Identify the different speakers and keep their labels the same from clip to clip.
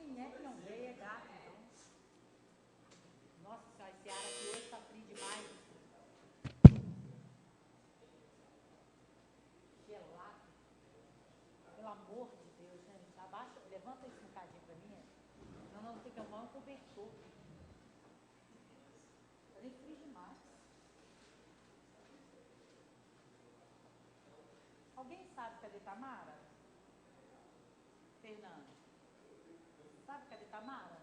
Speaker 1: Quem é que não veio é gato, então. Nossa senhora, esse ar aqui hoje está frio demais. Gelado. Pelo amor de Deus, gente. Abaixa, levanta esse bocadinho para mim. Não tem que arrumar um cobertor. Está frio demais. Alguém sabe cadê Tamara? Fernando. Sabe cadê Tamara?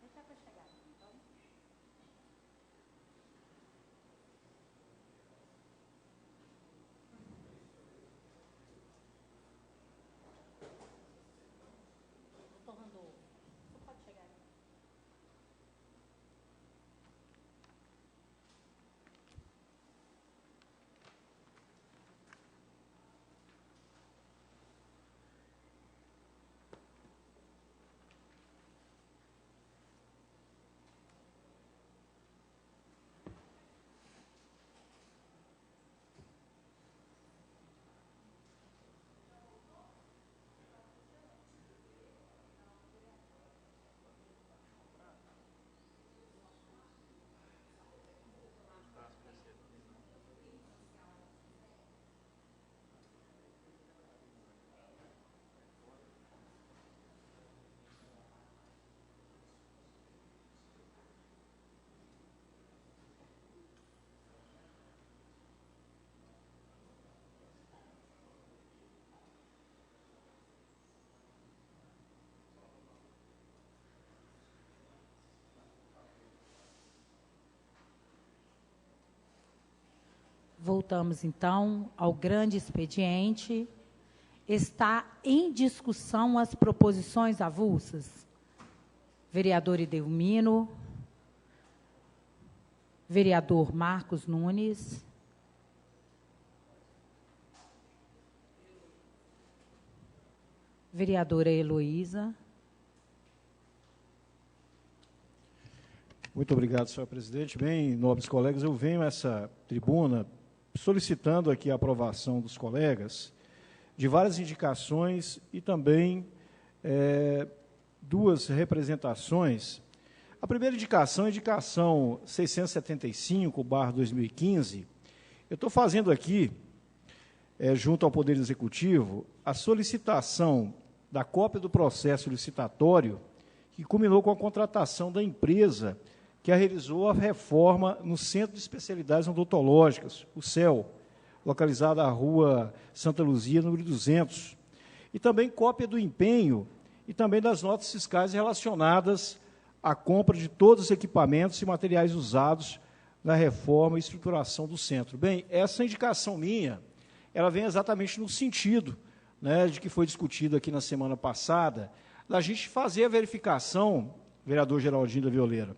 Speaker 1: Deixa para chegar aqui, então. Doutor Randolfo, você pode chegar aqui. Voltamos, então, ao grande expediente. Está em discussão as proposições avulsas. Vereador Edelmino. Vereador Marcos Nunes. Vereadora Heloísa.
Speaker 2: Muito obrigado, senhor presidente. Bem, nobres colegas, eu venho a essa tribuna solicitando aqui a aprovação dos colegas de várias indicações e também duas representações. A primeira indicação é a indicação 675/2015. Eu estou fazendo aqui, junto ao Poder Executivo, a solicitação da cópia do processo licitatório que culminou com a contratação da empresa que realizou a reforma no Centro de Especialidades Odontológicas, o CEL, localizado na Rua Santa Luzia, número 200. E também cópia do empenho e também das notas fiscais relacionadas à compra de todos os equipamentos e materiais usados na reforma e estruturação do centro. Bem, essa indicação minha, ela vem exatamente no sentido, né, de que foi discutido aqui na semana passada, da gente fazer a verificação, vereador Geraldino da Violeira,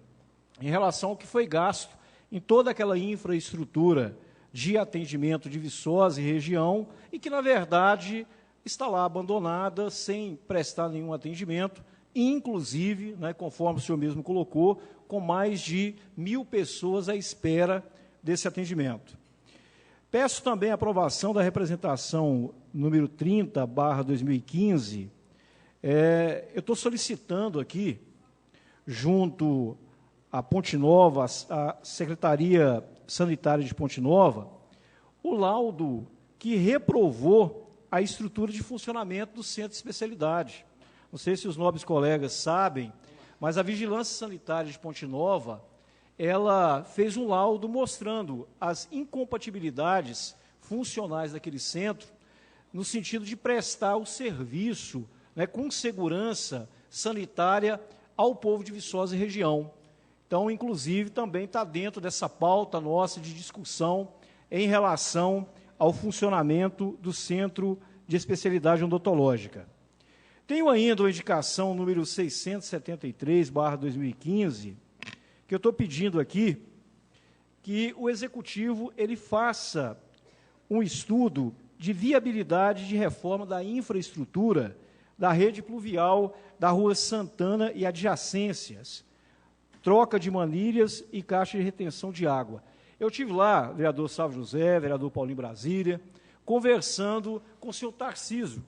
Speaker 2: em relação ao que foi gasto em toda aquela infraestrutura de atendimento de Viçosa e região, e que, na verdade, está lá abandonada, sem prestar nenhum atendimento, inclusive, né, conforme o senhor mesmo colocou, com mais de 1.000 pessoas à espera desse atendimento. Peço também a aprovação da representação número 30/2015. Eu estou solicitando aqui, junto a Ponte Nova, a Secretaria Sanitária de Ponte Nova, o laudo que reprovou a estrutura de funcionamento do centro de especialidade. Não sei se os nobres colegas sabem, mas a Vigilância Sanitária de Ponte Nova, ela fez um laudo mostrando as incompatibilidades funcionais daquele centro, no sentido de prestar o serviço, né, com segurança sanitária ao povo de Viçosa e região. Então, inclusive, também está dentro dessa pauta nossa de discussão em relação ao funcionamento do Centro de Especialidade Odontológica. Tenho ainda a indicação número 673/2015, que eu estou pedindo aqui que o Executivo ele faça um estudo de viabilidade de reforma da infraestrutura da rede pluvial da Rua Santana e adjacências, troca de manilhas e caixa de retenção de água. Eu estive lá, vereador Salvo José, vereador Paulinho Brasília, conversando com o senhor Tarcísio,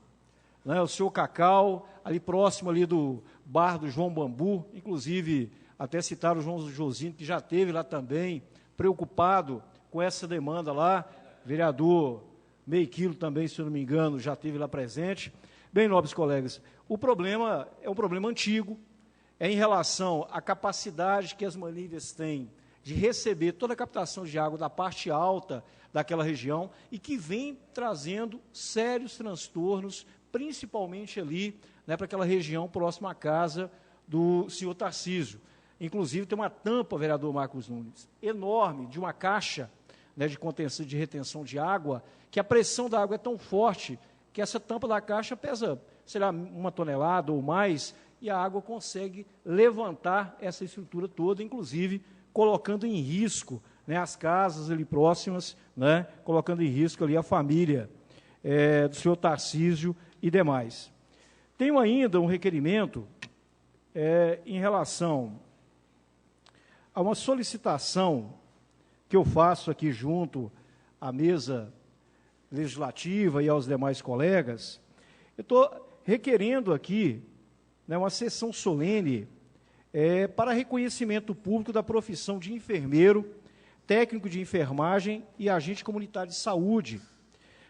Speaker 2: né, o senhor Cacau, ali próximo ali do bar do João Bambu, inclusive até citaram o João Josino, que já esteve lá também, preocupado com essa demanda lá, vereador Meio Quilo também, se eu não me engano, já esteve lá presente. Bem, nobres colegas, o problema é um problema antigo, é em relação à capacidade que as manilhas têm de receber toda a captação de água da parte alta daquela região e que vem trazendo sérios transtornos, principalmente ali, né, para aquela região próxima à casa do senhor Tarcísio. Inclusive, tem uma tampa, vereador Marcos Nunes, enorme, de uma caixa, né, de contenção, de retenção de água, que a pressão da água é tão forte que essa tampa da caixa pesa, sei lá, 1 tonelada ou mais, e a água consegue levantar essa estrutura toda, inclusive colocando em risco, né, as casas ali próximas, né, colocando em risco ali a família do senhor Tarcísio e demais. Tenho ainda um requerimento em relação a uma solicitação que eu faço aqui junto à mesa legislativa e aos demais colegas. Eu estou requerendo aqui, né, uma sessão solene para reconhecimento público da profissão de enfermeiro, técnico de enfermagem e agente comunitário de saúde,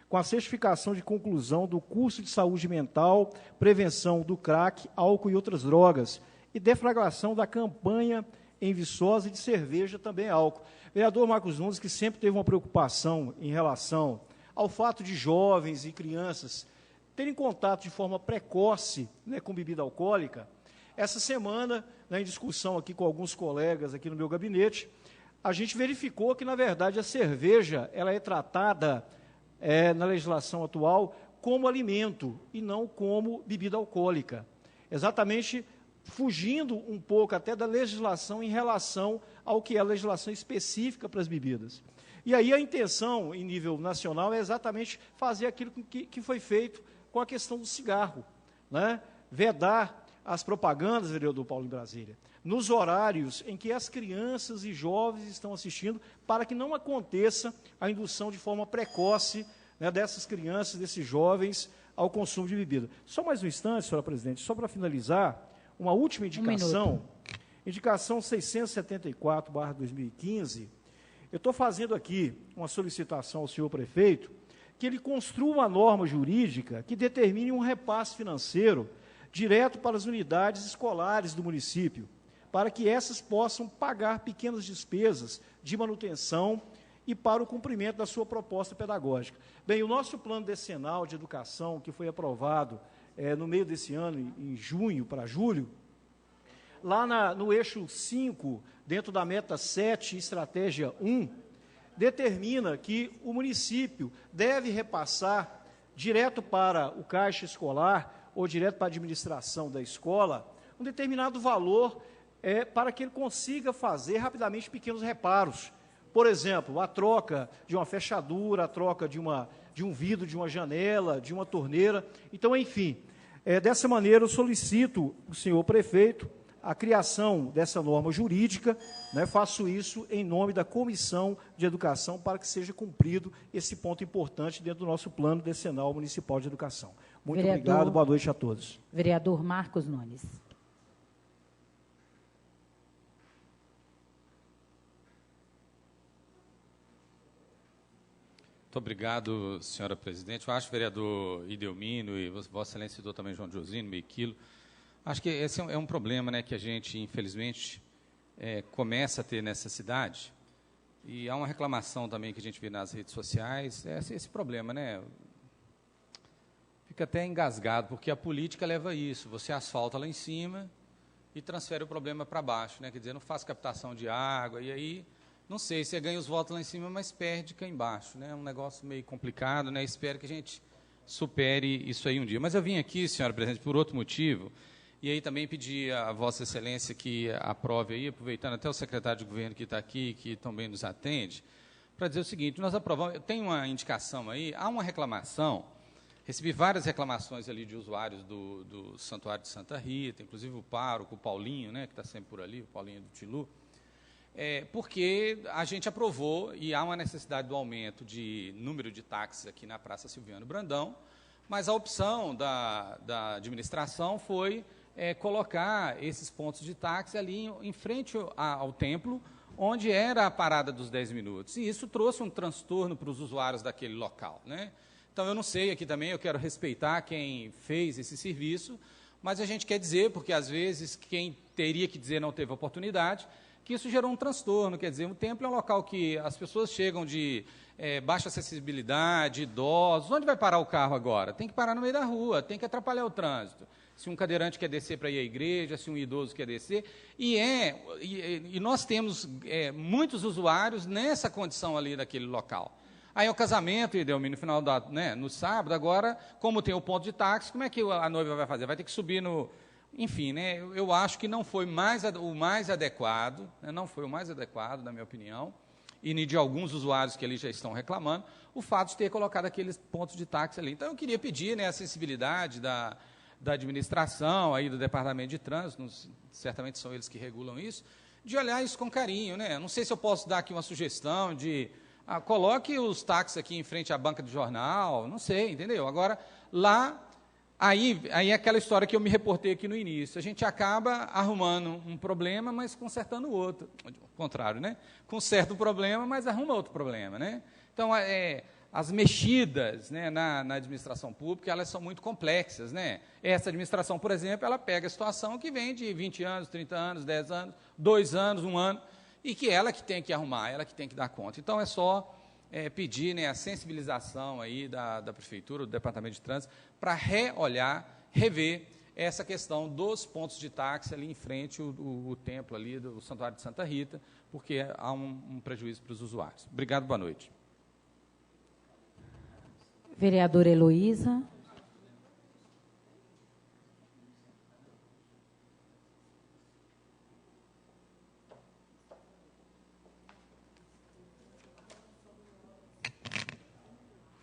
Speaker 2: com a certificação de conclusão do curso de saúde mental, prevenção do crack, álcool e outras drogas, e deflagração da campanha em Viçosa e de cerveja também álcool. Vereador Marcos Nunes, que sempre teve uma preocupação em relação ao fato de jovens e crianças terem contato de forma precoce, né, com bebida alcoólica. Essa semana, né, em discussão aqui com alguns colegas aqui no meu gabinete, a gente verificou que, na verdade, a cerveja ela é tratada na legislação atual como alimento e não como bebida alcoólica. Exatamente fugindo um pouco até da legislação em relação ao que é a legislação específica para as bebidas. E aí a intenção, em nível nacional, é exatamente fazer aquilo que foi feito com a questão do cigarro, né? Vedar as propagandas, vereador Paulo, em Brasília, nos horários em que as crianças e jovens estão assistindo, para que não aconteça a indução de forma precoce, né, dessas crianças, desses jovens, ao consumo de bebida. Só mais um instante, senhora presidente, só para finalizar, uma última indicação, indicação 674/2015, eu estou fazendo aqui uma solicitação ao senhor prefeito, que ele construa uma norma jurídica que determine um repasse financeiro direto para as unidades escolares do município, para que essas possam pagar pequenas despesas de manutenção e para o cumprimento da sua proposta pedagógica. Bem, o nosso plano decenal de educação, que foi aprovado no meio desse ano, em junho para julho, lá no eixo 5, dentro da meta 7, estratégia 1, determina que o município deve repassar direto para o caixa escolar ou direto para a administração da escola um determinado valor para que ele consiga fazer rapidamente pequenos reparos. Por exemplo, a troca de uma fechadura, a troca de um vidro, de uma janela, de uma torneira. Então, enfim, dessa maneira eu solicito ao senhor prefeito a criação dessa norma jurídica, né, faço isso em nome da Comissão de Educação para que seja cumprido esse ponto importante dentro do nosso plano decenal municipal de educação. Muito obrigado, boa noite a todos.
Speaker 1: Vereador Marcos Nunes.
Speaker 3: Muito obrigado, senhora presidente. Eu acho, vereador Idelmino e Vossa Excelência citou também João Josino, Meio Quilo, acho que esse é um problema, né, que a gente, infelizmente, começa a ter nessa cidade, e há uma reclamação também que a gente vê nas redes sociais, esse problema, né, fica até engasgado, porque a política leva isso, você asfalta lá em cima e transfere o problema para baixo, né, quer dizer, não faz captação de água, e aí, não sei, você ganha os votos lá em cima, mas perde cá embaixo, né, é um negócio meio complicado, né, espero que a gente supere isso aí um dia. Mas eu vim aqui, senhora presidente, por outro motivo. E aí também pedi a Vossa Excelência que aprove aí, aproveitando até o secretário de governo que está aqui, que também nos atende, para dizer o seguinte, nós aprovamos, tem uma indicação aí, há uma reclamação, recebi várias reclamações ali de usuários do Santuário de Santa Rita, inclusive o pároco, o Paulinho, né, que está sempre por ali, o Paulinho do Tilu, porque a gente aprovou e há uma necessidade do aumento de número de táxis aqui na Praça Silviano Brandão, Mas a opção da administração foi colocar esses pontos de táxi ali em frente ao templo, onde era a parada dos 10 minutos. E isso trouxe um transtorno para os usuários daquele local, né? Então, eu não sei, aqui também eu quero respeitar quem fez esse serviço, mas a gente quer dizer, porque às vezes quem teria que dizer não teve oportunidade, que isso gerou um transtorno. Quer dizer, o templo é um local que as pessoas chegam de baixa acessibilidade, idosos. Onde vai parar o carro agora? Tem que parar no meio da rua, tem que atrapalhar o trânsito. Se um cadeirante quer descer para ir à igreja, se um idoso quer descer. E nós temos muitos usuários nessa condição ali daquele local. Aí é o casamento, Idelmino, no final no sábado, agora, como tem o ponto de táxi, como é que a noiva vai fazer? Vai ter que subir no... Enfim, né, eu acho que não foi o mais adequado, né, não foi o mais adequado, na minha opinião, e de alguns usuários que ali já estão reclamando, o fato de ter colocado aqueles pontos de táxi ali. Então, eu queria pedir, né, a sensibilidade da administração, aí, do Departamento de Trânsito, certamente são eles que regulam isso, de olhar isso com carinho, né? Não sei se eu posso dar aqui uma sugestão de... coloque os táxis aqui em frente à banca do jornal, não sei, entendeu? Agora, lá... Aí é aquela história que eu me reportei aqui no início. A gente acaba arrumando um problema, mas consertando o outro. Ao contrário, né? Conserta o problema, mas arruma outro problema, né? Então, as mexidas, né, na administração pública, elas são muito complexas, né? Essa administração, por exemplo, ela pega a situação que vem de 20 anos, 30 anos, 10 anos, 2 anos, 1 ano, e que ela que tem que arrumar, ela que tem que dar conta. Então, é só... pedir, né, a sensibilização aí da Prefeitura, do Departamento de Trânsito, para rever essa questão dos pontos de táxi ali em frente o templo ali do Santuário de Santa Rita, porque há um prejuízo para os usuários. Obrigado, boa noite.
Speaker 1: Vereadora Heloísa.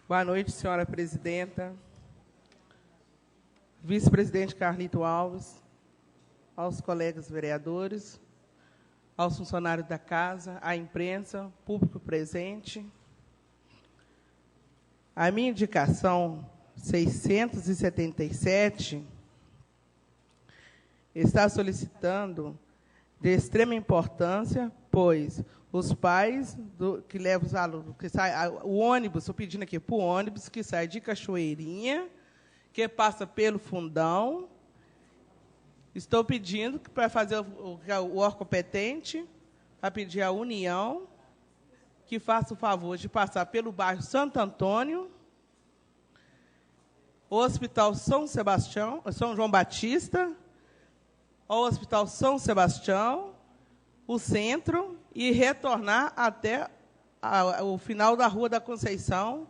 Speaker 4: Boa noite, senhora presidenta, vice-presidente Carlito Alves, aos colegas vereadores, aos funcionários da casa, à imprensa, público presente. A minha indicação 677 está solicitando de extrema importância, pois os pais que levam os alunos, o ônibus, estou pedindo aqui para o ônibus que sai de Cachoeirinha, que passa pelo Fundão. Estou pedindo para fazer o órgão competente, para pedir à União que faça o favor de passar pelo bairro Santo Antônio, o Hospital São João Batista, o Hospital São Sebastião, o centro, e retornar até o final da Rua da Conceição,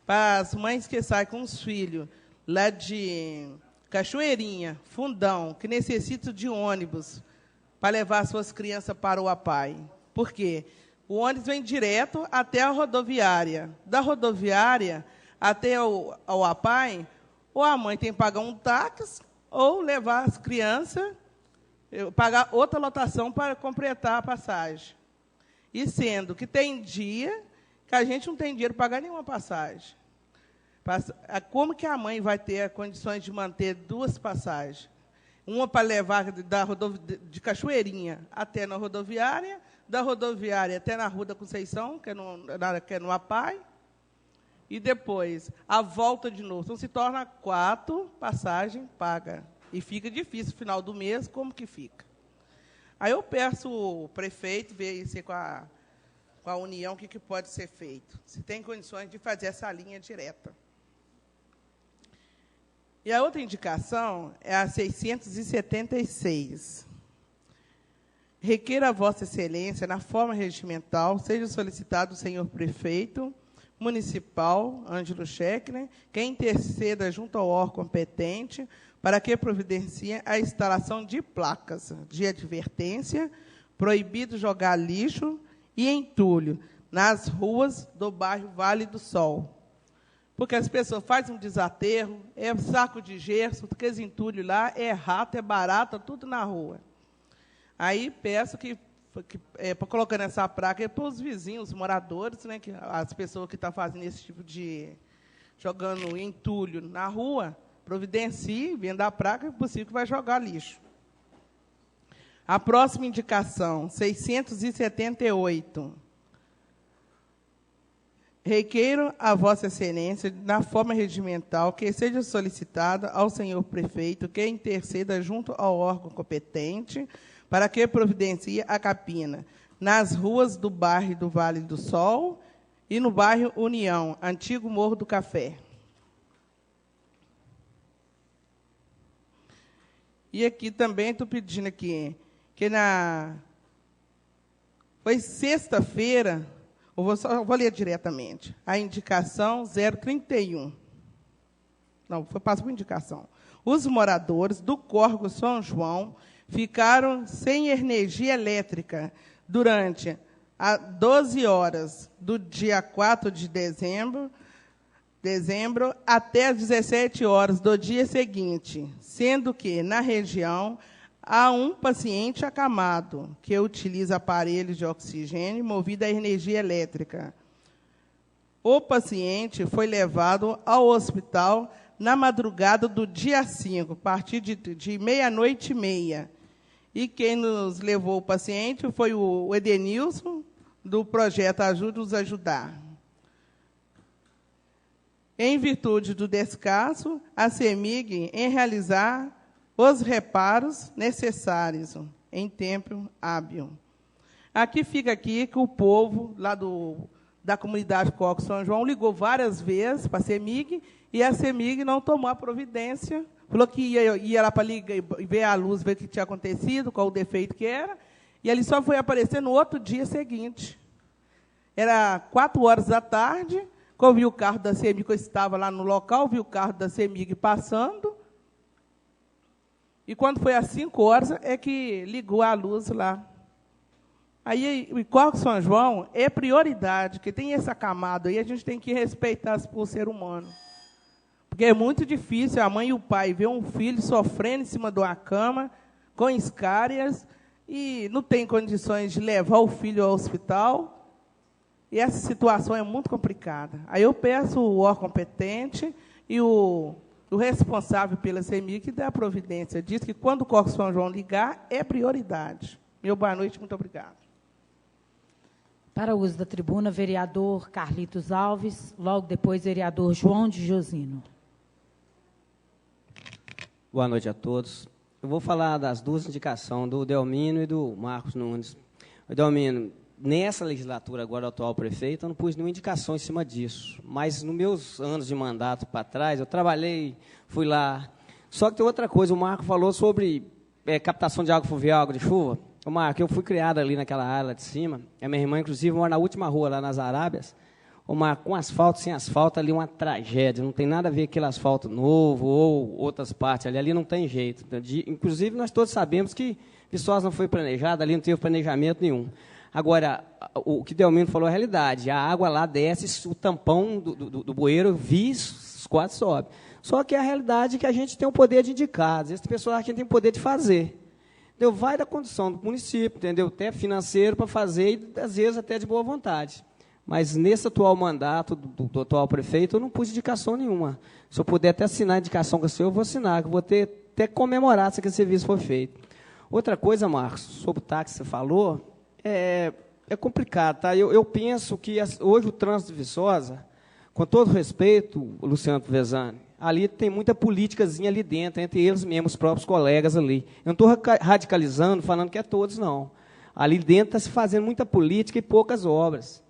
Speaker 4: para as mães que saem com os filhos lá de Cachoeirinha, Fundão, que necessitam de ônibus para levar suas crianças para o APAI. Por quê? O ônibus vem direto até a rodoviária. Da rodoviária até o APAI, ou a mãe tem que pagar um táxi, ou levar as crianças, pagar outra lotação para completar a passagem. E sendo que tem dia que a gente não tem dinheiro para pagar nenhuma passagem. Como que a mãe vai ter condições de manter 2 passagens? Uma para levar de Cachoeirinha até na rodoviária, da rodoviária até na Rua da Conceição, que é no APAI, e depois a volta de novo. Então, se torna 4 passagens pagas. E fica difícil, no final do mês, como que fica? Aí eu peço o prefeito ver isso com a União, o que pode ser feito. Se tem condições de fazer essa linha direta. E a outra indicação é a 676. Requer a Vossa Excelência, na forma regimental, seja solicitado o senhor prefeito municipal, Ângelo Schechner, que interceda junto ao órgão competente para que providencie a instalação de placas de advertência, proibido jogar lixo e entulho nas ruas do bairro Vale do Sol. Porque as pessoas fazem um desaterro, é saco de gesso, aqueles entulhos lá, é rato, é barata, tudo na rua. Aí peço para colocar nessa placa para os vizinhos, os moradores, né, as pessoas que estão fazendo esse tipo de jogando entulho na rua, providencie, vendo a praga, é possível que vai jogar lixo. A próxima indicação, 678. Requeiro a Vossa Excelência, na forma regimental, que seja solicitada ao senhor prefeito que interceda junto ao órgão competente para que providencie a capina nas ruas do bairro do Vale do Sol e no bairro União, antigo Morro do Café. E aqui também estou pedindo aqui, que foi sexta-feira, vou ler diretamente, a indicação 031. Não, passou a indicação. Os moradores do Córrego São João ficaram sem energia elétrica durante 12 horas do dia 4 de dezembro até as 17 horas do dia seguinte, sendo que, na região, há um paciente acamado que utiliza aparelhos de oxigênio movido a energia elétrica. O paciente foi levado ao hospital na madrugada do dia 5, a partir de meia-noite e meia. E quem nos levou o paciente foi o Edenilson, do projeto Ajude-nos a Ajudar. Em virtude do descaso, a CEMIG em realizar os reparos necessários em tempo hábil. Aqui fica que o povo lá da comunidade Córrego São João ligou várias vezes para a CEMIG e a CEMIG não tomou a providência, falou que ia lá para ver a luz, ver o que tinha acontecido, qual o defeito que era, e ele só foi aparecer no outro dia seguinte. Era 4 horas da tarde, quando eu vi o carro da CEMIG, eu estava lá no local, vi o carro da CEMIG passando, e quando foi às 5 horas, é que ligou a luz lá. Aí, o Córrego São João é prioridade, porque tem essa camada aí, a gente tem que respeitar o ser humano. Porque é muito difícil a mãe e o pai ver um filho sofrendo em cima de uma cama, com escárias, e não tem condições de levar o filho ao hospital. E essa situação é muito complicada. Aí eu peço o órgão competente e o responsável pela CEMIG que dê a providência. Diz que, quando o Córrego São João ligar, é prioridade. Meu boa noite, muito obrigado.
Speaker 1: Para o uso da tribuna, vereador Carlitos Alves, logo depois, vereador João de Josino.
Speaker 5: Boa noite a todos. Eu vou falar das duas indicações, do Delmino e do Marcos Nunes. O Delmino, nessa legislatura agora, o atual prefeito, eu não pus nenhuma indicação em cima disso. Mas, nos meus anos de mandato para trás, eu trabalhei, fui lá. Só que tem outra coisa, o Marco falou sobre captação de água fluvial, água de chuva. Ô, Marco, eu fui criado ali naquela área lá de cima. A minha irmã, inclusive, mora na última rua, lá nas Arábias. Ô, Marco, com asfalto, sem asfalto, ali é uma tragédia. Não tem nada a ver com aquele asfalto novo ou outras partes. Ali não tem jeito. Inclusive, nós todos sabemos que Viçosa não foi planejada, ali não teve planejamento nenhum. Agora, o que Delmino falou é a realidade. A água lá desce, o tampão do bueiro, os quadros sobe. Só que a realidade é que a gente tem o poder de indicar. Às vezes, as pessoas acham que a gente tem o poder de fazer. Entendeu? Vai da condição do município, entendeu? Até financeiro para fazer, e às vezes até de boa vontade. Mas nesse atual mandato do atual prefeito, eu não pus indicação nenhuma. Se eu puder até assinar a indicação com o senhor, eu vou assinar, que eu vou ter até comemorar se aquele serviço for feito. Outra coisa, Marcos, sobre o táxi que você falou, é complicado, tá? Eu penso que hoje o trânsito de Viçosa, com todo respeito, Luciano Vezani, ali tem muita politicazinha ali dentro, entre eles mesmos, os próprios colegas ali. Eu não estou radicalizando, falando que é todos, não. Ali dentro está se fazendo muita política e poucas obras.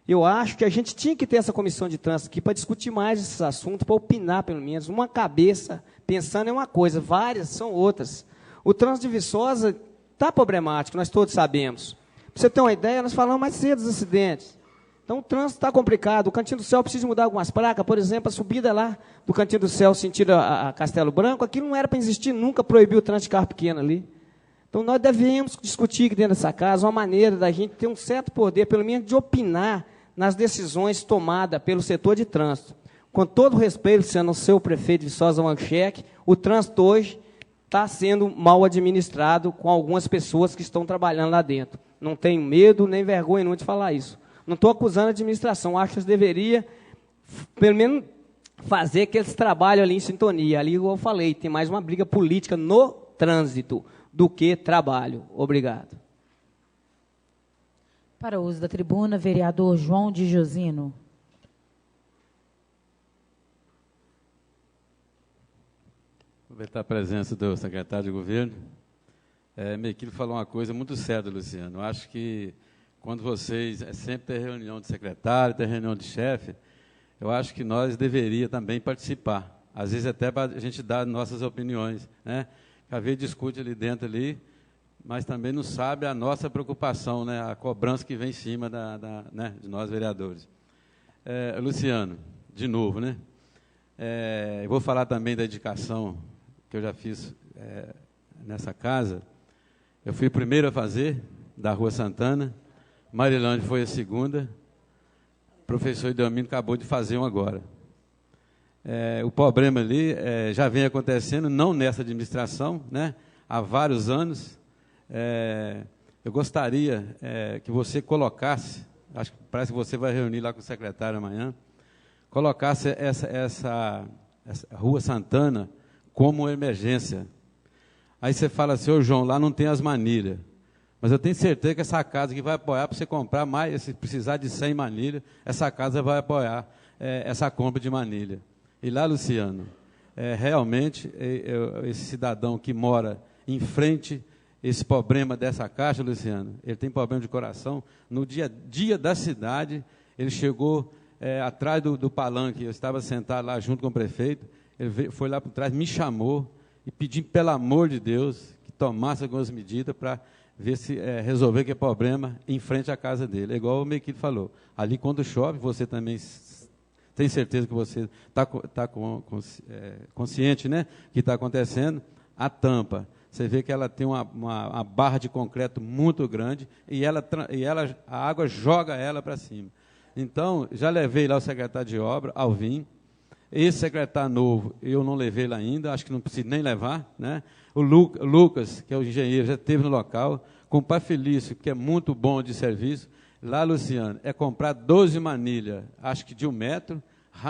Speaker 5: Eu acho que a gente tinha que ter essa comissão de trânsito aqui para discutir mais esses assuntos, para opinar, pelo menos. Uma cabeça pensando em uma coisa, várias são outras. O trânsito de Viçosa está problemático, nós todos sabemos. Para você ter uma ideia, nós falamos mais cedo dos acidentes. Então, o trânsito está complicado. O Cantinho do Céu precisa mudar algumas placas. Por exemplo, a subida lá do Cantinho do Céu, sentido a Castelo Branco, aquilo não era para existir, nunca proibiu o trânsito de carro pequeno ali. Então, nós devemos discutir aqui dentro dessa casa uma maneira da gente ter um certo poder, pelo menos de opinar nas decisões tomadas pelo setor de trânsito. Com todo respeito, sendo o seu prefeito de Viçosa Wanchek, o trânsito hoje está sendo mal administrado com algumas pessoas que estão trabalhando lá dentro. Não tenho medo nem vergonha nenhuma de falar isso. Não estou acusando a administração, acho que eles deveriam, pelo menos, fazer que eles trabalhem ali em sintonia. Ali, igual eu falei, tem mais uma briga política no trânsito do que trabalho. Obrigado.
Speaker 1: Para o uso da tribuna, vereador João de Josino.
Speaker 6: Aproveitar a presença do secretário de governo. Mequilo falou uma coisa muito séria, Luciano. Eu acho que quando vocês sempre tem reunião de secretário, tem reunião de chefe, eu acho que nós deveríamos também participar. Às vezes até para a gente dar nossas opiniões, né? Às vezes discute ali dentro ali, mas também não sabe a nossa preocupação, né? A cobrança que vem em cima né? de nós vereadores. Luciano, de novo, né? Eu vou falar também da indicação que eu já fiz nessa casa. Eu fui o primeiro a fazer, da Rua Santana, Marilândia foi a segunda, o professor Idelmino acabou de fazer um agora. O problema ali já vem acontecendo, não nessa administração, né? Há vários anos. Eu gostaria que você colocasse, acho que parece que você vai reunir lá com o secretário amanhã, colocasse essa Rua Santana como emergência. Aí você fala assim, ô João, lá não tem as manilhas. Mas eu tenho certeza que essa casa que vai apoiar para você comprar mais, se precisar de 100 manilhas, essa casa vai apoiar essa compra de manilha. E lá, Luciano, realmente, esse cidadão que mora em frente, esse problema dessa caixa, Luciano, ele tem problema de coração. No dia da cidade, ele chegou atrás do palanque, eu estava sentado lá junto com o prefeito, ele foi lá por trás, me chamou e pediu, pelo amor de Deus, que tomasse algumas medidas para ver se resolver aquele problema em frente à casa dele. É igual o Mequilo falou. Ali, quando chove, você também tem certeza que você está consciente, né, que está acontecendo. A tampa, você vê que ela tem uma barra de concreto muito grande e a água joga ela para cima. Então, já levei lá o secretário de obra, Alvim. Esse secretário novo, eu não levei lá ainda, acho que não preciso nem levar, né? O Lucas, que é o engenheiro, já esteve no local, com o Pai Felício, que é muito bom de serviço. Lá, Luciano, é comprar 12 manilhas, acho que de 1 metro,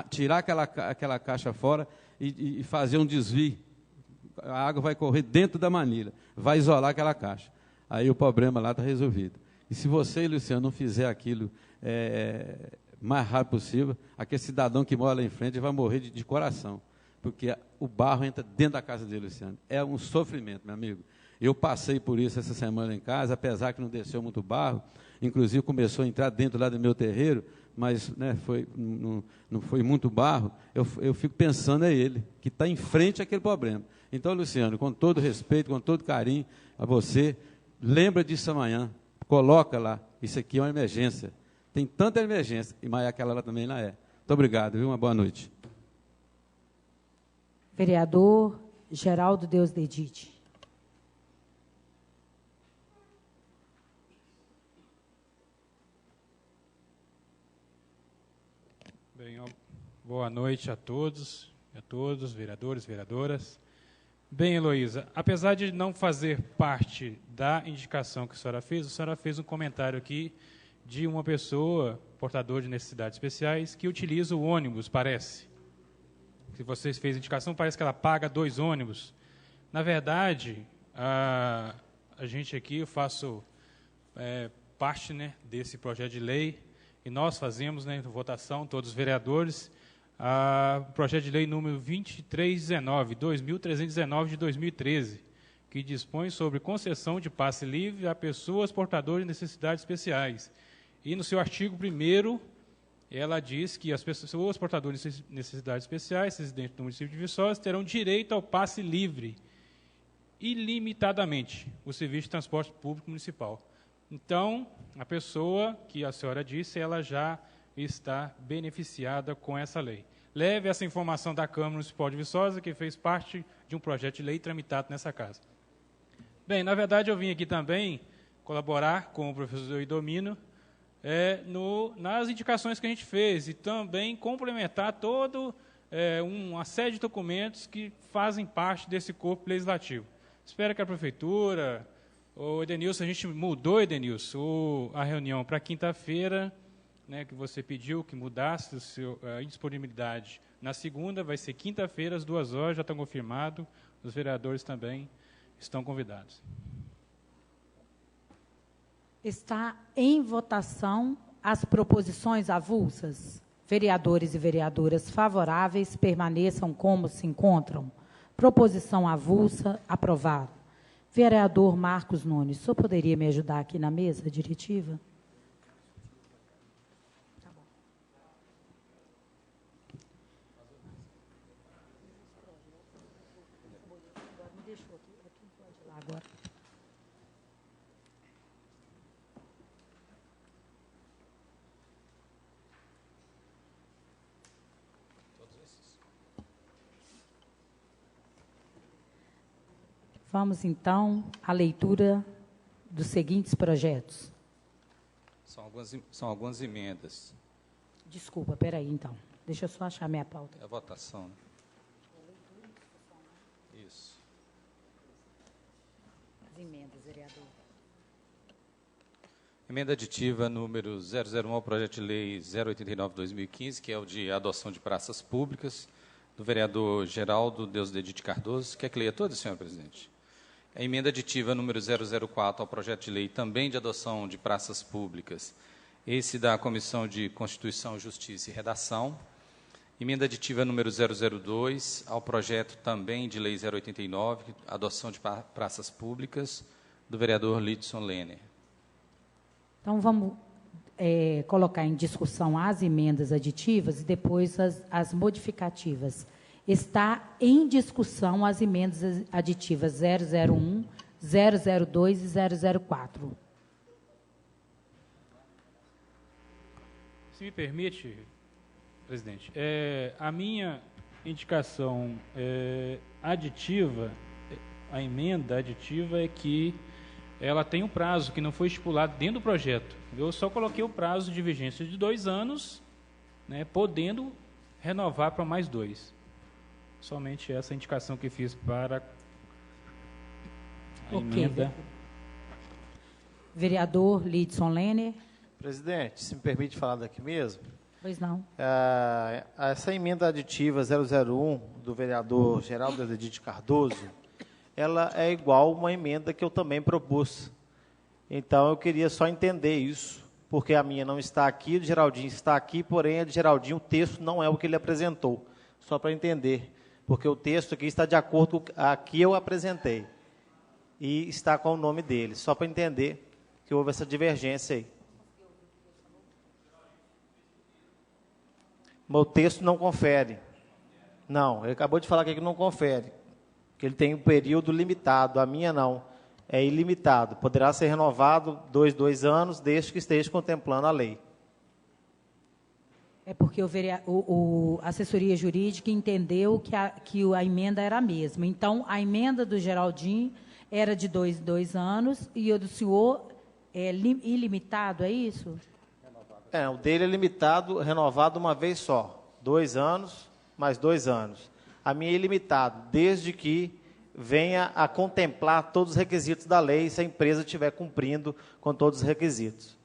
Speaker 6: tirar aquela caixa fora e fazer um desvio. A água vai correr dentro da manilha, vai isolar aquela caixa. Aí o problema lá está resolvido. E se você, Luciano, não fizer aquilo mais rápido possível, aquele cidadão que mora lá em frente vai morrer de coração, porque o barro entra dentro da casa dele, Luciano. É um sofrimento, meu amigo. Eu passei por isso essa semana em casa, apesar que não desceu muito barro, inclusive começou a entrar dentro lá do meu terreiro, mas né, não foi muito barro. Eu fico pensando ele, que está em frente àquele problema. Então, Luciano, com todo respeito, com todo carinho a você, lembra disso amanhã, coloca lá, isso aqui é uma emergência. Tem tanta emergência, mas aquela lá também não é. Muito obrigado, viu? Uma boa noite.
Speaker 1: Vereador Geraldo Deus Dedite.
Speaker 7: Bem, boa noite a todos, vereadores, vereadoras. Bem, Heloísa, apesar de não fazer parte da indicação que a senhora fez um comentário aqui de uma pessoa, portador de necessidades especiais, que utiliza o ônibus, parece. Se vocês fez indicação, parece que ela paga 2 ônibus. Na verdade, a gente aqui, eu faço parte, né, desse projeto de lei, e nós fazemos, né, votação, todos os vereadores, o projeto de lei número 2319 de 2013, que dispõe sobre concessão de passe livre a pessoas portadoras de necessidades especiais. E no seu artigo 1º, ela diz que as pessoas portadoras de necessidades especiais, residentes do município de Viçosa, terão direito ao passe livre, ilimitadamente, o serviço de transporte público municipal. Então, a pessoa que a senhora disse, ela já está beneficiada com essa lei. Leve essa informação da Câmara Municipal de Viçosa, que fez parte de um projeto de lei tramitado nessa casa. Bem, na verdade, eu vim aqui também colaborar com o professor Idelmino nas indicações que a gente fez e também complementar todo uma série de documentos que fazem parte desse corpo legislativo. Espero que a Prefeitura, o Edenilson, a gente mudou, Edenilson, a reunião para quinta-feira, né, que você pediu que mudasse a indisponibilidade na segunda, vai ser quinta-feira, às 2 horas, já está confirmado. Os vereadores também estão convidados.
Speaker 1: Está em votação as proposições avulsas. Vereadores e vereadoras favoráveis permaneçam como se encontram. Proposição avulsa, aprovado. Vereador Marcos Nunes, o senhor poderia me ajudar aqui na mesa diretiva? Tá bom. Me deixou aqui, pode ir lá agora. Vamos, então, à leitura dos seguintes projetos.
Speaker 3: São algumas emendas.
Speaker 1: Desculpa, peraí, então. Deixa eu só achar minha pauta.
Speaker 3: É a votação, né? Isso.
Speaker 1: As emendas, vereador.
Speaker 3: Emenda aditiva número 001 ao projeto de lei 089/2015, que é o de adoção de praças públicas, do vereador Geraldo Deusdedit Cardoso. Quer que leia toda, senhor presidente? A emenda aditiva número 004 ao projeto de lei também de adoção de praças públicas, esse da Comissão de Constituição, Justiça e Redação. Emenda aditiva número 002 ao projeto também de lei 089, adoção de praças públicas, do vereador Lidson Lenner.
Speaker 1: Então, vamos colocar em discussão as emendas aditivas e depois as modificativas. Está em discussão as emendas aditivas 001, 002 e 004.
Speaker 7: Se me permite, presidente, a minha indicação aditiva, a emenda aditiva é que ela tem um prazo que não foi estipulado dentro do projeto. Eu só coloquei o prazo de vigência de 2 anos, né, podendo renovar para mais 2. Somente essa indicação que fiz para a emenda.
Speaker 1: Vereador Lidson Lenner.
Speaker 8: Presidente, se me permite falar daqui mesmo.
Speaker 1: Pois não.
Speaker 8: Essa emenda aditiva 001 do vereador Geraldo Deusdedit Cardoso, ela é igual uma emenda que eu também propus. Então, eu queria só entender isso, porque a minha não está aqui, a de Geraldinho está aqui, porém, a de Geraldinho, o texto não é o que ele apresentou. Só para entender, porque o texto aqui está de acordo com a que eu apresentei. E está com o nome dele, só para entender que houve essa divergência aí. Meu texto não confere. Não, ele acabou de falar que não confere. Que ele tem um período limitado, a minha não. É ilimitado. Poderá ser renovado 2 anos, desde que esteja contemplando a lei.
Speaker 1: É porque a assessoria jurídica entendeu que a emenda era a mesma. Então, a emenda do Geraldinho era de 2 anos e o do senhor é ilimitado, é isso?
Speaker 8: O dele é limitado, renovado uma vez só. 2 anos, mais 2 anos. A minha é ilimitado, desde que venha a contemplar todos os requisitos da lei, se a empresa estiver cumprindo com todos os requisitos.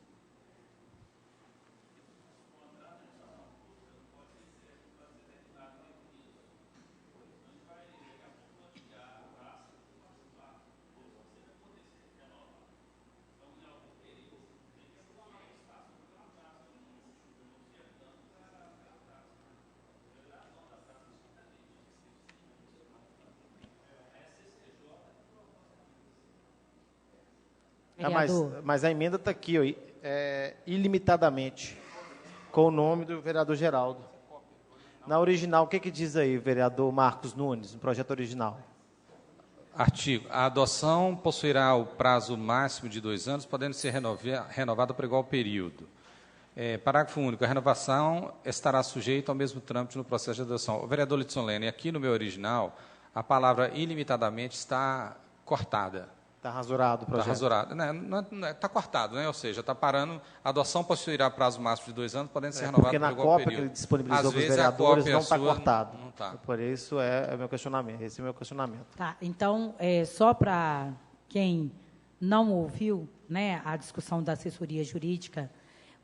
Speaker 8: Mas a emenda está aqui, ó, ilimitadamente, com o nome do vereador Geraldo. Na original, o que diz aí, vereador Marcos Nunes, no projeto original?
Speaker 3: Artigo. A adoção possuirá o prazo máximo de 2 anos, podendo ser renovada por igual período. Parágrafo único. A renovação estará sujeita ao mesmo trâmite no processo de adoção. O vereador Lidson Lenner, aqui no meu original, a palavra ilimitadamente está cortada.
Speaker 8: Está rasurado o projeto.
Speaker 3: Está rasurado. Está cortado, né? Ou seja, está parando. A adoção possuirá prazo máximo de 2 anos, podendo ser renovada por igual período.
Speaker 8: Porque na cópia que ele disponibilizou para os vereadores não está cortado.
Speaker 3: Não está.
Speaker 8: Por isso é o meu questionamento. Esse é o meu questionamento.
Speaker 1: Tá, então, só para quem não ouviu, né, a discussão da assessoria jurídica,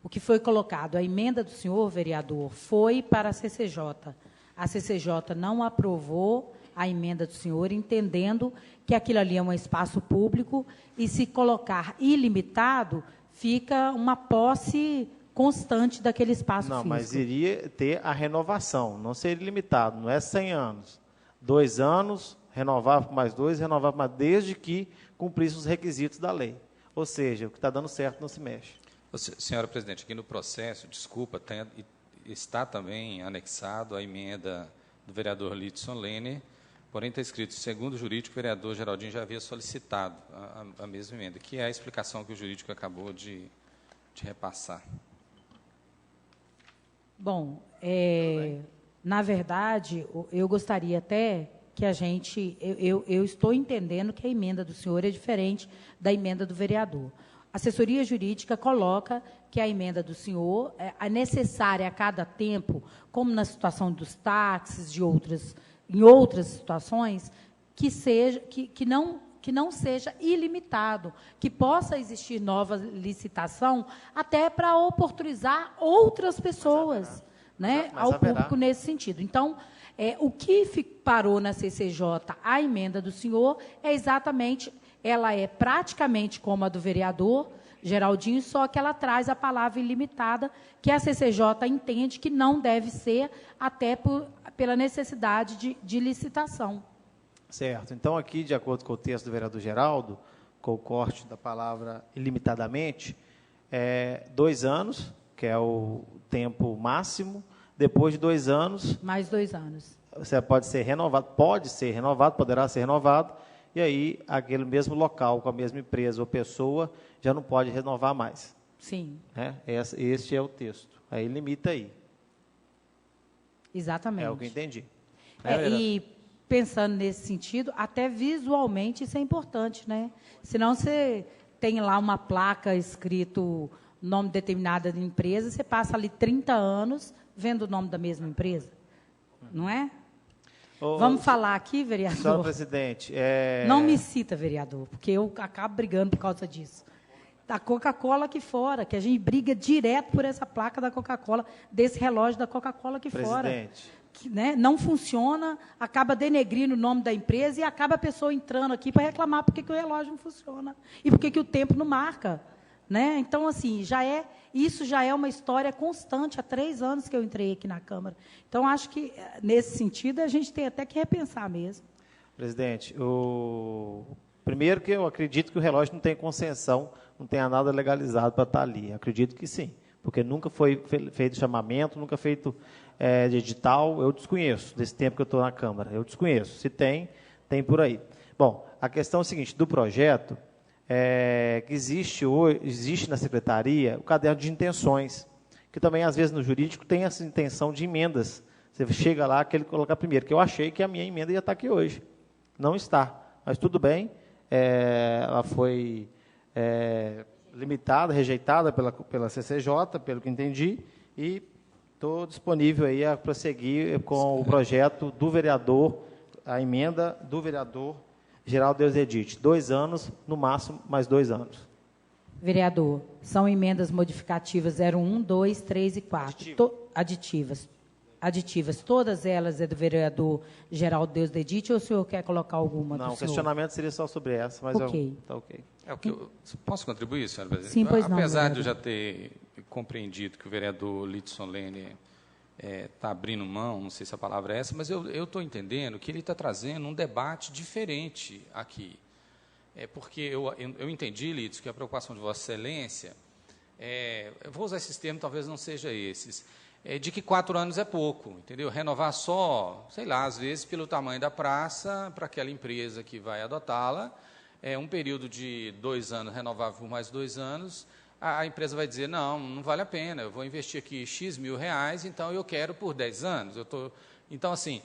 Speaker 1: O que foi colocado, a emenda do senhor vereador, foi para a CCJ. A CCJ não aprovou a emenda do senhor, entendendo que aquilo ali é um espaço público e, se colocar ilimitado, fica uma posse constante daquele espaço físico.
Speaker 8: Não, mas iria ter a renovação, não seria limitado, não é 100 anos. 2 anos, renovar por mais 2, renovar por mais, desde que cumprisse os requisitos da lei. Ou seja, o que está dando certo não se mexe.
Speaker 3: Senhora presidente, aqui no processo, desculpa, está também anexado a emenda do vereador Lidson Lene, porém está escrito, segundo o jurídico, o vereador Geraldinho já havia solicitado a mesma emenda, que é a explicação que o jurídico acabou de repassar.
Speaker 1: Bom, na verdade, eu gostaria até que a gente... Eu estou entendendo que a emenda do senhor é diferente da emenda do vereador. A assessoria jurídica coloca que a emenda do senhor é necessária a cada tempo, como na situação dos táxis, em outras situações, que não seja ilimitado, que possa existir nova licitação, até para oportunizar outras pessoas, né, ao público nesse sentido. Então, o que parou na CCJ, a emenda do senhor, é exatamente, ela é praticamente como a do vereador Geraldinho, só que ela traz a palavra ilimitada, que a CCJ entende que não deve ser, até pela necessidade de licitação.
Speaker 8: Certo. Então, aqui, de acordo com o texto do vereador Geraldo, com o corte da palavra ilimitadamente, 2 anos, que é o tempo máximo. Depois de 2 anos...
Speaker 1: Mais 2 anos.
Speaker 8: Você pode ser renovado, poderá ser renovado, e aí aquele mesmo local, com a mesma empresa ou pessoa, já não pode renovar mais.
Speaker 1: Sim.
Speaker 8: Este é o texto. Aí limita aí.
Speaker 1: Exatamente.
Speaker 8: É o que eu entendi.
Speaker 1: E pensando nesse sentido, até visualmente isso é importante, né? Senão você tem lá uma placa escrito nome determinado da empresa, você passa ali 30 anos vendo o nome da mesma empresa. Não é? Vamos falar aqui, vereador?
Speaker 8: Senhora presidente...
Speaker 1: Não me cita, vereador, porque eu acabo brigando por causa disso. Da Coca-Cola aqui fora, que a gente briga direto por essa placa da Coca-Cola, desse relógio da Coca-Cola aqui fora. Que, né, não funciona, acaba denegrindo o nome da empresa e acaba a pessoa entrando aqui para reclamar porque que o relógio não funciona e porque que o tempo não marca. Né? Então, assim, isso já é uma história constante, há 3 anos que eu entrei aqui na Câmara. Então, acho que, nesse sentido, a gente tem até que repensar mesmo.
Speaker 8: Presidente, primeiro que eu acredito que o relógio não tem concessão, não tenha nada legalizado para estar ali. Acredito que sim, porque nunca foi feito chamamento, nunca feito de edital. Eu desconheço, desse tempo que eu estou na Câmara. Eu desconheço. Se tem, tem por aí. Bom, a questão é a seguinte, do projeto... que existe na secretaria o caderno de intenções, que também, às vezes, no jurídico, tem essa intenção de emendas. Você chega lá, quer colocar primeiro, que eu achei que a minha emenda ia estar aqui hoje. Não está, mas tudo bem, ela foi limitada, rejeitada pela CCJ, pelo que entendi, e estou disponível aí a prosseguir com o projeto do vereador, a emenda do vereador Geraldo Deus Edite, 2 anos, no máximo, mais 2 anos.
Speaker 1: Vereador, são emendas modificativas 01, 2, 3 e 4. Aditivas. Todas elas é do vereador Geraldo Deus Edite, ou o senhor quer colocar alguma?
Speaker 8: Não, o questionamento seria só sobre essa, mas está ok.
Speaker 3: Posso contribuir, senhora presidente?
Speaker 1: Sim, pois não.
Speaker 3: Apesar de eu já ter compreendido que o vereador Lidson Lene está abrindo mão, não sei se a palavra é essa, mas eu estou entendendo que ele está trazendo um debate diferente aqui. Porque eu entendi, Lidson, que a preocupação de Vossa Excelência, eu vou usar esses termos, talvez não seja esses, de que 4 anos é pouco, entendeu? Renovar só, sei lá, às vezes, pelo tamanho da praça, para aquela empresa que vai adotá-la, um período de 2 anos, renovável por mais 2 anos, a empresa vai dizer, não vale a pena, eu vou investir aqui X mil reais, então eu quero por 10 anos. Então, assim,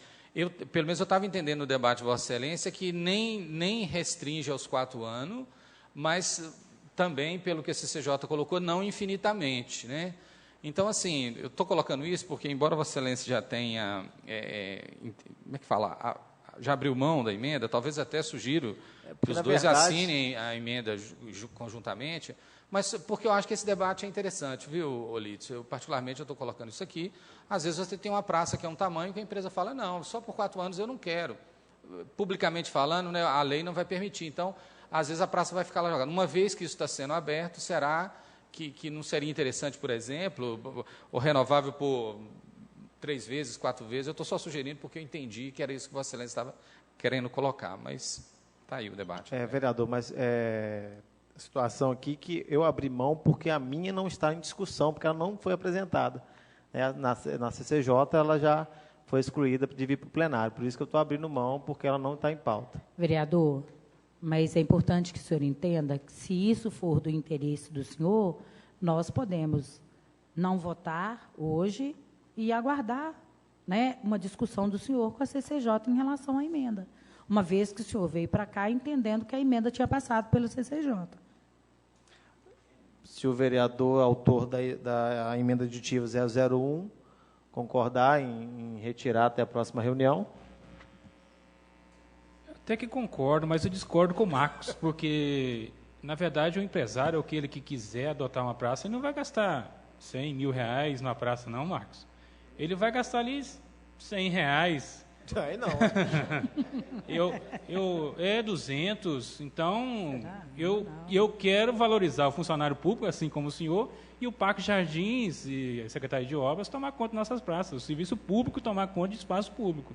Speaker 3: pelo menos eu estava entendendo no debate de Vossa Excelência que nem restringe aos 4 anos, mas também, pelo que a CCJ colocou, não infinitamente. Né? Então, assim, eu estou colocando isso porque, embora Vossa Excelência já tenha, como é que fala, já abriu mão da emenda, talvez até sugiro que os dois assinem a emenda conjuntamente, mas porque eu acho que esse debate é interessante, viu, Olídio? Eu, particularmente, estou colocando isso aqui. Às vezes você tem uma praça que é um tamanho que a empresa fala, não, só por 4 anos eu não quero. Publicamente falando, né, a lei não vai permitir. Então, às vezes a praça vai ficar lá jogada. Uma vez que isso está sendo aberto, será que não seria interessante, por exemplo, o renovável por 3 vezes, 4 vezes? Eu estou só sugerindo porque eu entendi que era isso que Vossa Excelência estava querendo colocar, mas está aí o debate.
Speaker 8: Vereador, mas a situação aqui que eu abri mão porque a minha não está em discussão, porque ela não foi apresentada. Na CCJ ela já foi excluída de vir para o plenário, por isso que eu estou abrindo mão, porque ela não está em pauta.
Speaker 1: Vereador, mas é importante que o senhor entenda que, se isso for do interesse do senhor, nós podemos não votar hoje e aguardar, né, uma discussão do senhor com a CCJ em relação à emenda, uma vez que o senhor veio para cá entendendo que a emenda tinha passado pelo CCJ.
Speaker 8: Se o vereador autor da emenda aditiva 001 concordar em retirar até a próxima reunião.
Speaker 7: Até que concordo, mas eu discordo com o Marcos, porque, na verdade, o empresário, aquele que quiser adotar uma praça, ele não vai gastar 100 mil reais numa praça, não, Marcos. Ele vai gastar ali 100 reais.
Speaker 8: Aí não.
Speaker 7: É 200, então eu quero valorizar o funcionário público, assim como o senhor, e o Parque Jardins e a Secretaria de Obras tomar conta das nossas praças, o serviço público tomar conta de espaço público.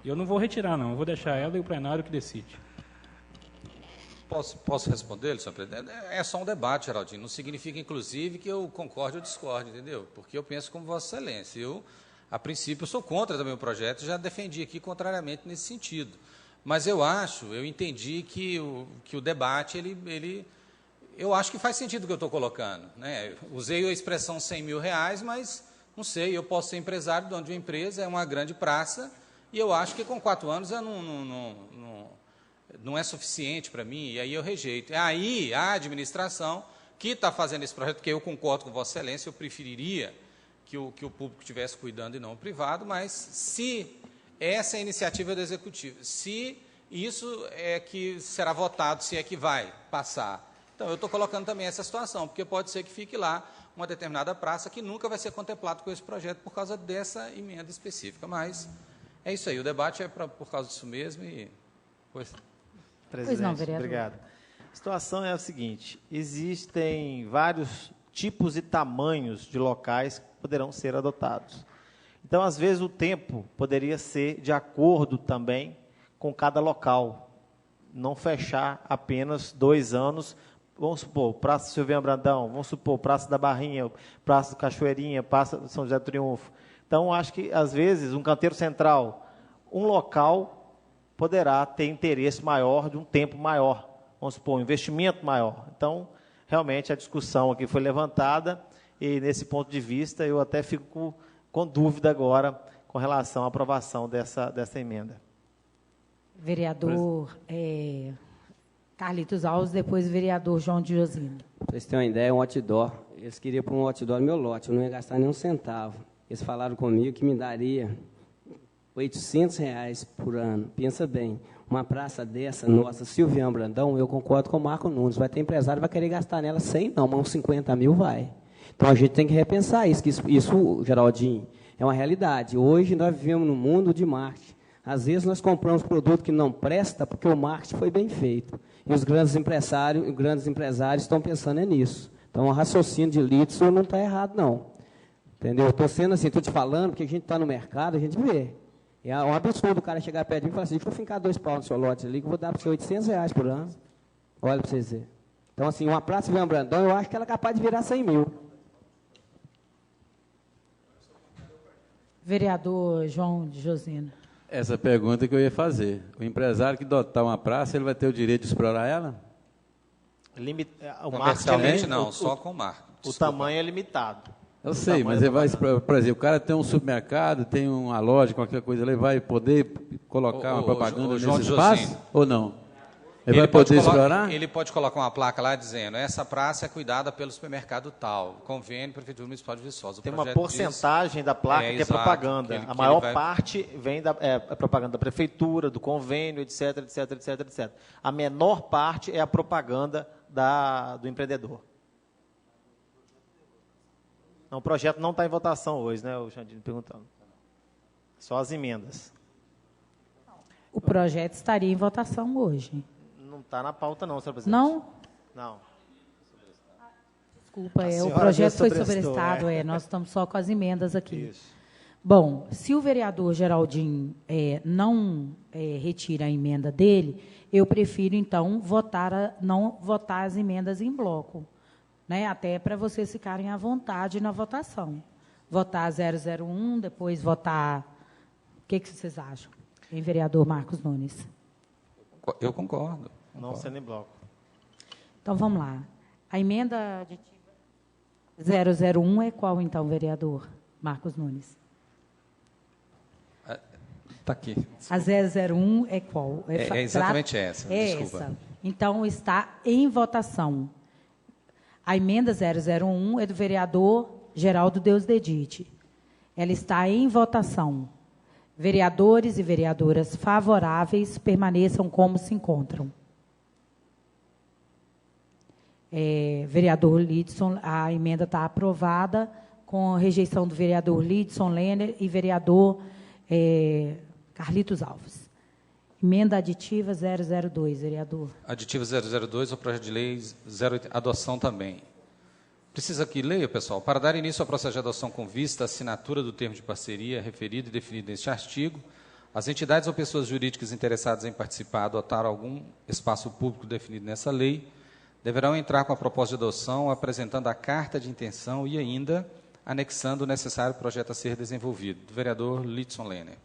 Speaker 7: Eu não vou retirar, não, eu vou deixar ela e o plenário que decide.
Speaker 3: Posso responder, senhor presidente? É só um debate, Geraldinho, não significa, inclusive, que eu concorde ou discorde, entendeu? Porque eu penso como Vossa Excelência, a princípio, eu sou contra também o projeto, já defendi aqui contrariamente nesse sentido. Mas eu entendi que o debate, eu acho que faz sentido o que eu estou colocando, né? Usei a expressão 100 mil reais, mas, não sei, eu posso ser empresário, dono de uma empresa, é uma grande praça, e eu acho que com 4 anos eu não é suficiente para mim, e aí eu rejeito. Aí a administração que está fazendo esse projeto, porque eu concordo com Vossa Excelência, eu preferiria que o público estivesse cuidando e não o privado, mas se essa é a iniciativa do Executivo, se isso é que será votado, se é que vai passar. Então, eu estou colocando também essa situação, porque pode ser que fique lá uma determinada praça que nunca vai ser contemplado com esse projeto por causa dessa emenda específica. Mas é isso aí, o debate é por causa disso mesmo.
Speaker 8: Presidente,
Speaker 1: não, vereador.
Speaker 8: Obrigado. A situação é a seguinte, existem vários tipos e tamanhos de locais que poderão ser adotados. Então, às vezes, o tempo poderia ser de acordo também com cada local, não fechar apenas 2 anos. Vamos supor, Praça Silviano Brandão, vamos supor, Praça da Barrinha, Praça do Cachoeirinha, Praça do São José do Triunfo. Então, acho que, às vezes, um canteiro central, um local poderá ter interesse maior, de um tempo maior, vamos supor, um investimento maior. Então, realmente, a discussão aqui foi levantada e, nesse ponto de vista, eu até fico com dúvida agora com relação à aprovação dessa emenda.
Speaker 1: Vereador Carlitos Alves, depois vereador João de Josino.
Speaker 5: Para vocês terem uma ideia, um outdoor. Eles queriam pôr um outdoor no meu lote, eu não ia gastar nem um centavo. Eles falaram comigo que me daria R$800 por ano. Pensa bem, uma praça dessa, nossa, Silviano Brandão, eu concordo com o Marco Nunes, vai ter empresário que vai querer gastar nela 100 não, mas uns 50 mil vai. Então, a gente tem que repensar isso, Geraldinho, é uma realidade. Hoje, nós vivemos num mundo de marketing. Às vezes, nós compramos produto que não presta porque o marketing foi bem feito. E os grandes empresários estão pensando nisso. Então, o raciocínio de Litson não está errado, não. Entendeu? Estou sendo assim, estou te falando, porque a gente está no mercado, a gente vê. É um absurdo o cara chegar perto de mim e falar assim, deixa eu fincar 2 pau no seu lote ali, que eu vou dar para você R$800 por ano. Olha para vocês verem. Então, assim, uma praça Silviano Brandão, eu acho que ela é capaz de virar 100 mil.
Speaker 1: Vereador João de Josino.
Speaker 6: Essa pergunta que eu ia fazer. O empresário que dotar uma praça, ele vai ter o direito de explorar ela?
Speaker 3: Comercialmente não, só com o marco.
Speaker 8: O tamanho é limitado.
Speaker 6: Eu sei, mas ele vai, por exemplo, o cara tem um supermercado, tem uma loja, qualquer coisa, ele vai poder colocar uma propaganda nesse espaço ou não? Ele vai poder explorar?
Speaker 3: Ele pode colocar uma placa lá dizendo: essa praça é cuidada pelo supermercado tal, convênio Prefeitura Municipal de Viçosa.
Speaker 8: Tem uma porcentagem da placa que é propaganda. A maior parte vem da propaganda da Prefeitura, do convênio, etc, etc, etc, etc. A menor parte é a propaganda do empreendedor. Não, o projeto não está em votação hoje, né, o Xandinho perguntando. Só as emendas.
Speaker 1: O projeto estaria em votação hoje.
Speaker 8: Não está na pauta, não, senhor presidente.
Speaker 1: Não?
Speaker 8: Não.
Speaker 1: Desculpa, o projeto foi sobrestado, nós estamos só com as emendas aqui. Isso. Bom, se o vereador Geraldinho não retira a emenda dele, eu prefiro, então, não votar as emendas em bloco, né? Até para vocês ficarem à vontade na votação. Votar 001, depois votar... O que vocês acham, hein, vereador Marcos Nunes?
Speaker 3: Eu concordo.
Speaker 8: Não sendo em bloco.
Speaker 1: Então, vamos lá. A emenda aditiva 001 é qual, então, vereador Marcos Nunes?
Speaker 3: Está aqui.
Speaker 1: A 001 é qual?
Speaker 3: É exatamente essa.
Speaker 1: Desculpa. Essa. Então, está em votação. A emenda 001 é do vereador Geraldo Deusdedite. Ela está em votação. Vereadores e vereadoras favoráveis permaneçam como se encontram. Vereador Lidson, a emenda está aprovada com rejeição do vereador Lidson Lenner e vereador Carlitos Alves. Emenda aditiva 002, vereador.
Speaker 3: Aditiva 002, o projeto de lei 08, adoção também. Precisa que leia, pessoal. Para dar início ao processo de adoção com vista à assinatura do termo de parceria referido e definido neste artigo, as entidades ou pessoas jurídicas interessadas em participar, adotar algum espaço público definido nessa lei, deverão entrar com a proposta de adoção, apresentando a carta de intenção e ainda anexando o necessário projeto a ser desenvolvido. Do vereador Lidson Lenner.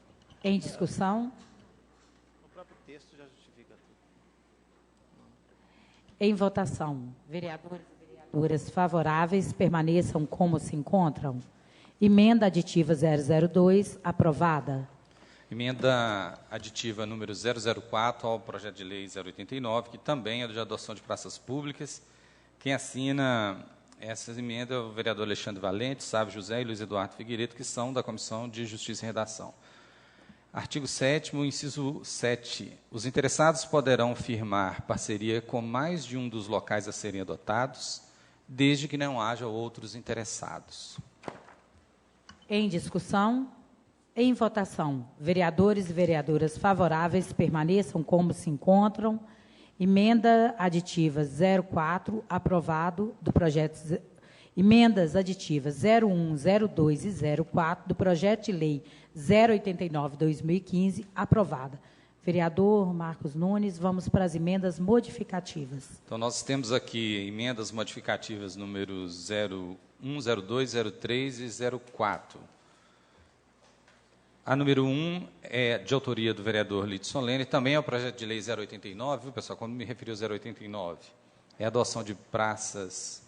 Speaker 1: Em discussão.
Speaker 8: O próprio texto já justifica tudo.
Speaker 1: Em votação. Vereadores e vereadoras favoráveis permaneçam como se encontram. Emenda aditiva 002, aprovada.
Speaker 3: Emenda aditiva número 004 ao projeto de lei 089, que também é de adoção de praças públicas. Quem assina essas emendas é o vereador Alexandre Valente, Sávio José e Luiz Eduardo Figueiredo, que são da Comissão de Justiça e Redação. Artigo 7º, inciso 7. Os interessados poderão firmar parceria com mais de um dos locais a serem adotados, desde que não haja outros interessados.
Speaker 1: Em discussão. Em votação. Vereadores e vereadoras favoráveis permaneçam como se encontram. Emenda aditiva 04, aprovado do projeto. Emendas aditivas 01, 02 e 04 do projeto de lei 089/2015, aprovada. Vereador Marcos Nunes, vamos para as emendas modificativas.
Speaker 3: Então, nós temos aqui emendas modificativas números 01, 02, 03 e 04. A número 1 é de autoria do vereador Lidson Lenner, também é o projeto de lei 089, viu, pessoal? Quando me referi ao 089, é a adoção de praças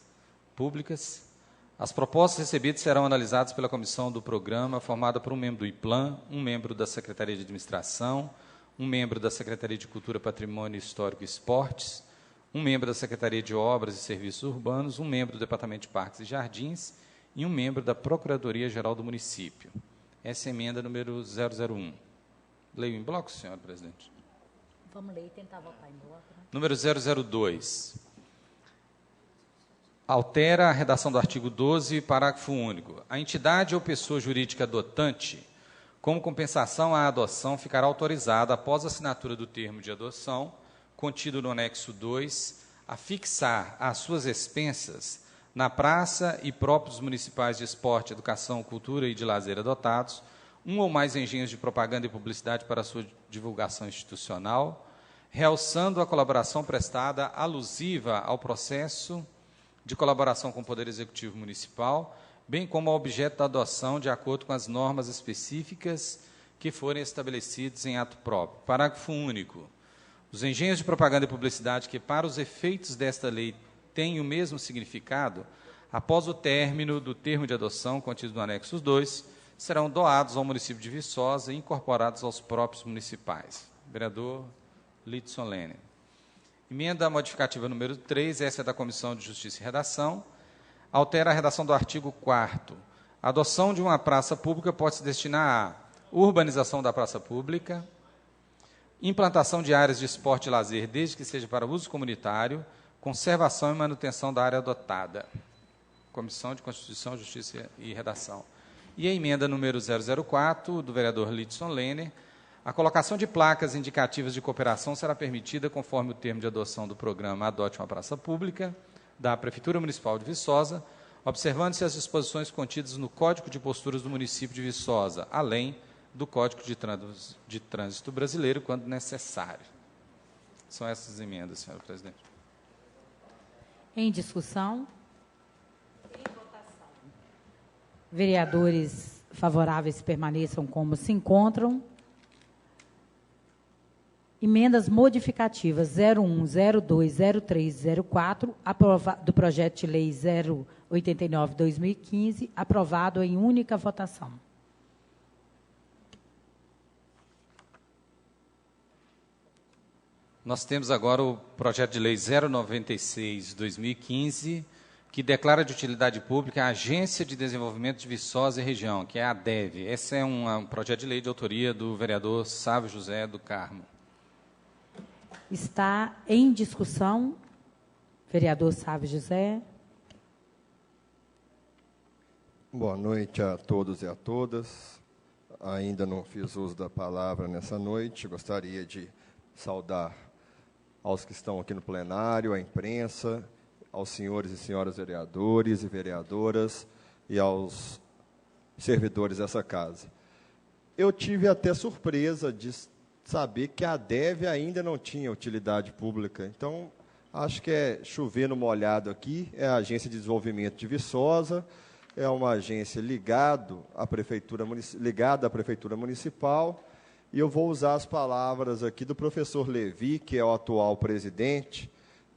Speaker 3: públicas. As propostas recebidas serão analisadas pela comissão do programa, formada por um membro do IPLAN, um membro da Secretaria de Administração, um membro da Secretaria de Cultura, Patrimônio Histórico e Esportes, um membro da Secretaria de Obras e Serviços Urbanos, um membro do Departamento de Parques e Jardins e um membro da Procuradoria-Geral do Município. Essa é a emenda número 001. Leio em bloco, senhora presidente?
Speaker 1: Vamos ler e tentar votar em bloco. Né?
Speaker 3: Número 002. Altera a redação do artigo 12, parágrafo único. A entidade ou pessoa jurídica adotante, como compensação à adoção, ficará autorizada, após a assinatura do termo de adoção, contido no anexo 2, a fixar às suas expensas, na praça e próprios municipais de esporte, educação, cultura e de lazer adotados, um ou mais engenhos de propaganda e publicidade para sua divulgação institucional, realçando a colaboração prestada alusiva ao processo de colaboração com o Poder Executivo Municipal, bem como ao objeto da adoção de acordo com as normas específicas que forem estabelecidas em ato próprio. Parágrafo único. Os engenhos de propaganda e publicidade que, para os efeitos desta lei, têm o mesmo significado, após o término do termo de adoção contido no anexo 2, serão doados ao município de Viçosa e incorporados aos próprios municipais. Vereador Lidson Lenner. Emenda modificativa número 3, essa é da Comissão de Justiça e Redação. Altera a redação do artigo 4º. A adoção de uma praça pública pode se destinar a urbanização da praça pública, implantação de áreas de esporte e lazer, desde que seja para uso comunitário, conservação e manutenção da área adotada. Comissão de Constituição, Justiça e Redação. E a emenda número 004, do vereador Lidson Lenner. A colocação de placas indicativas de cooperação será permitida conforme o termo de adoção do programa Adote uma Praça Pública, da Prefeitura Municipal de Viçosa, observando-se as disposições contidas no Código de Posturas do município de Viçosa, além do Código de Trânsito Brasileiro, quando necessário. São essas emendas, senhora presidente.
Speaker 1: Em discussão. Em votação. Vereadores favoráveis permaneçam como se encontram. Emendas modificativas 01, 02, 03, 04, do projeto de lei 089/2015, aprovado em única votação.
Speaker 3: Nós temos agora o projeto de lei 096/2015, que declara de utilidade pública a Agência de Desenvolvimento de Viçosa e Região, que é a ADEV. Esse é um projeto de lei de autoria do vereador Sávio José do Carmo.
Speaker 1: Está em discussão. Vereador Sávio José.
Speaker 9: Boa noite a todos e a todas. Ainda não fiz uso da palavra nessa noite. Gostaria de saudar aos que estão aqui no plenário, à imprensa, aos senhores e senhoras vereadores e vereadoras e aos servidores dessa casa. Eu tive até surpresa de saber que a ADEV ainda não tinha utilidade pública. Então, acho que é chover no molhado aqui, é a Agência de Desenvolvimento de Viçosa, é uma agência ligada à Prefeitura Municipal, e eu vou usar as palavras aqui do professor Levi, que é o atual presidente,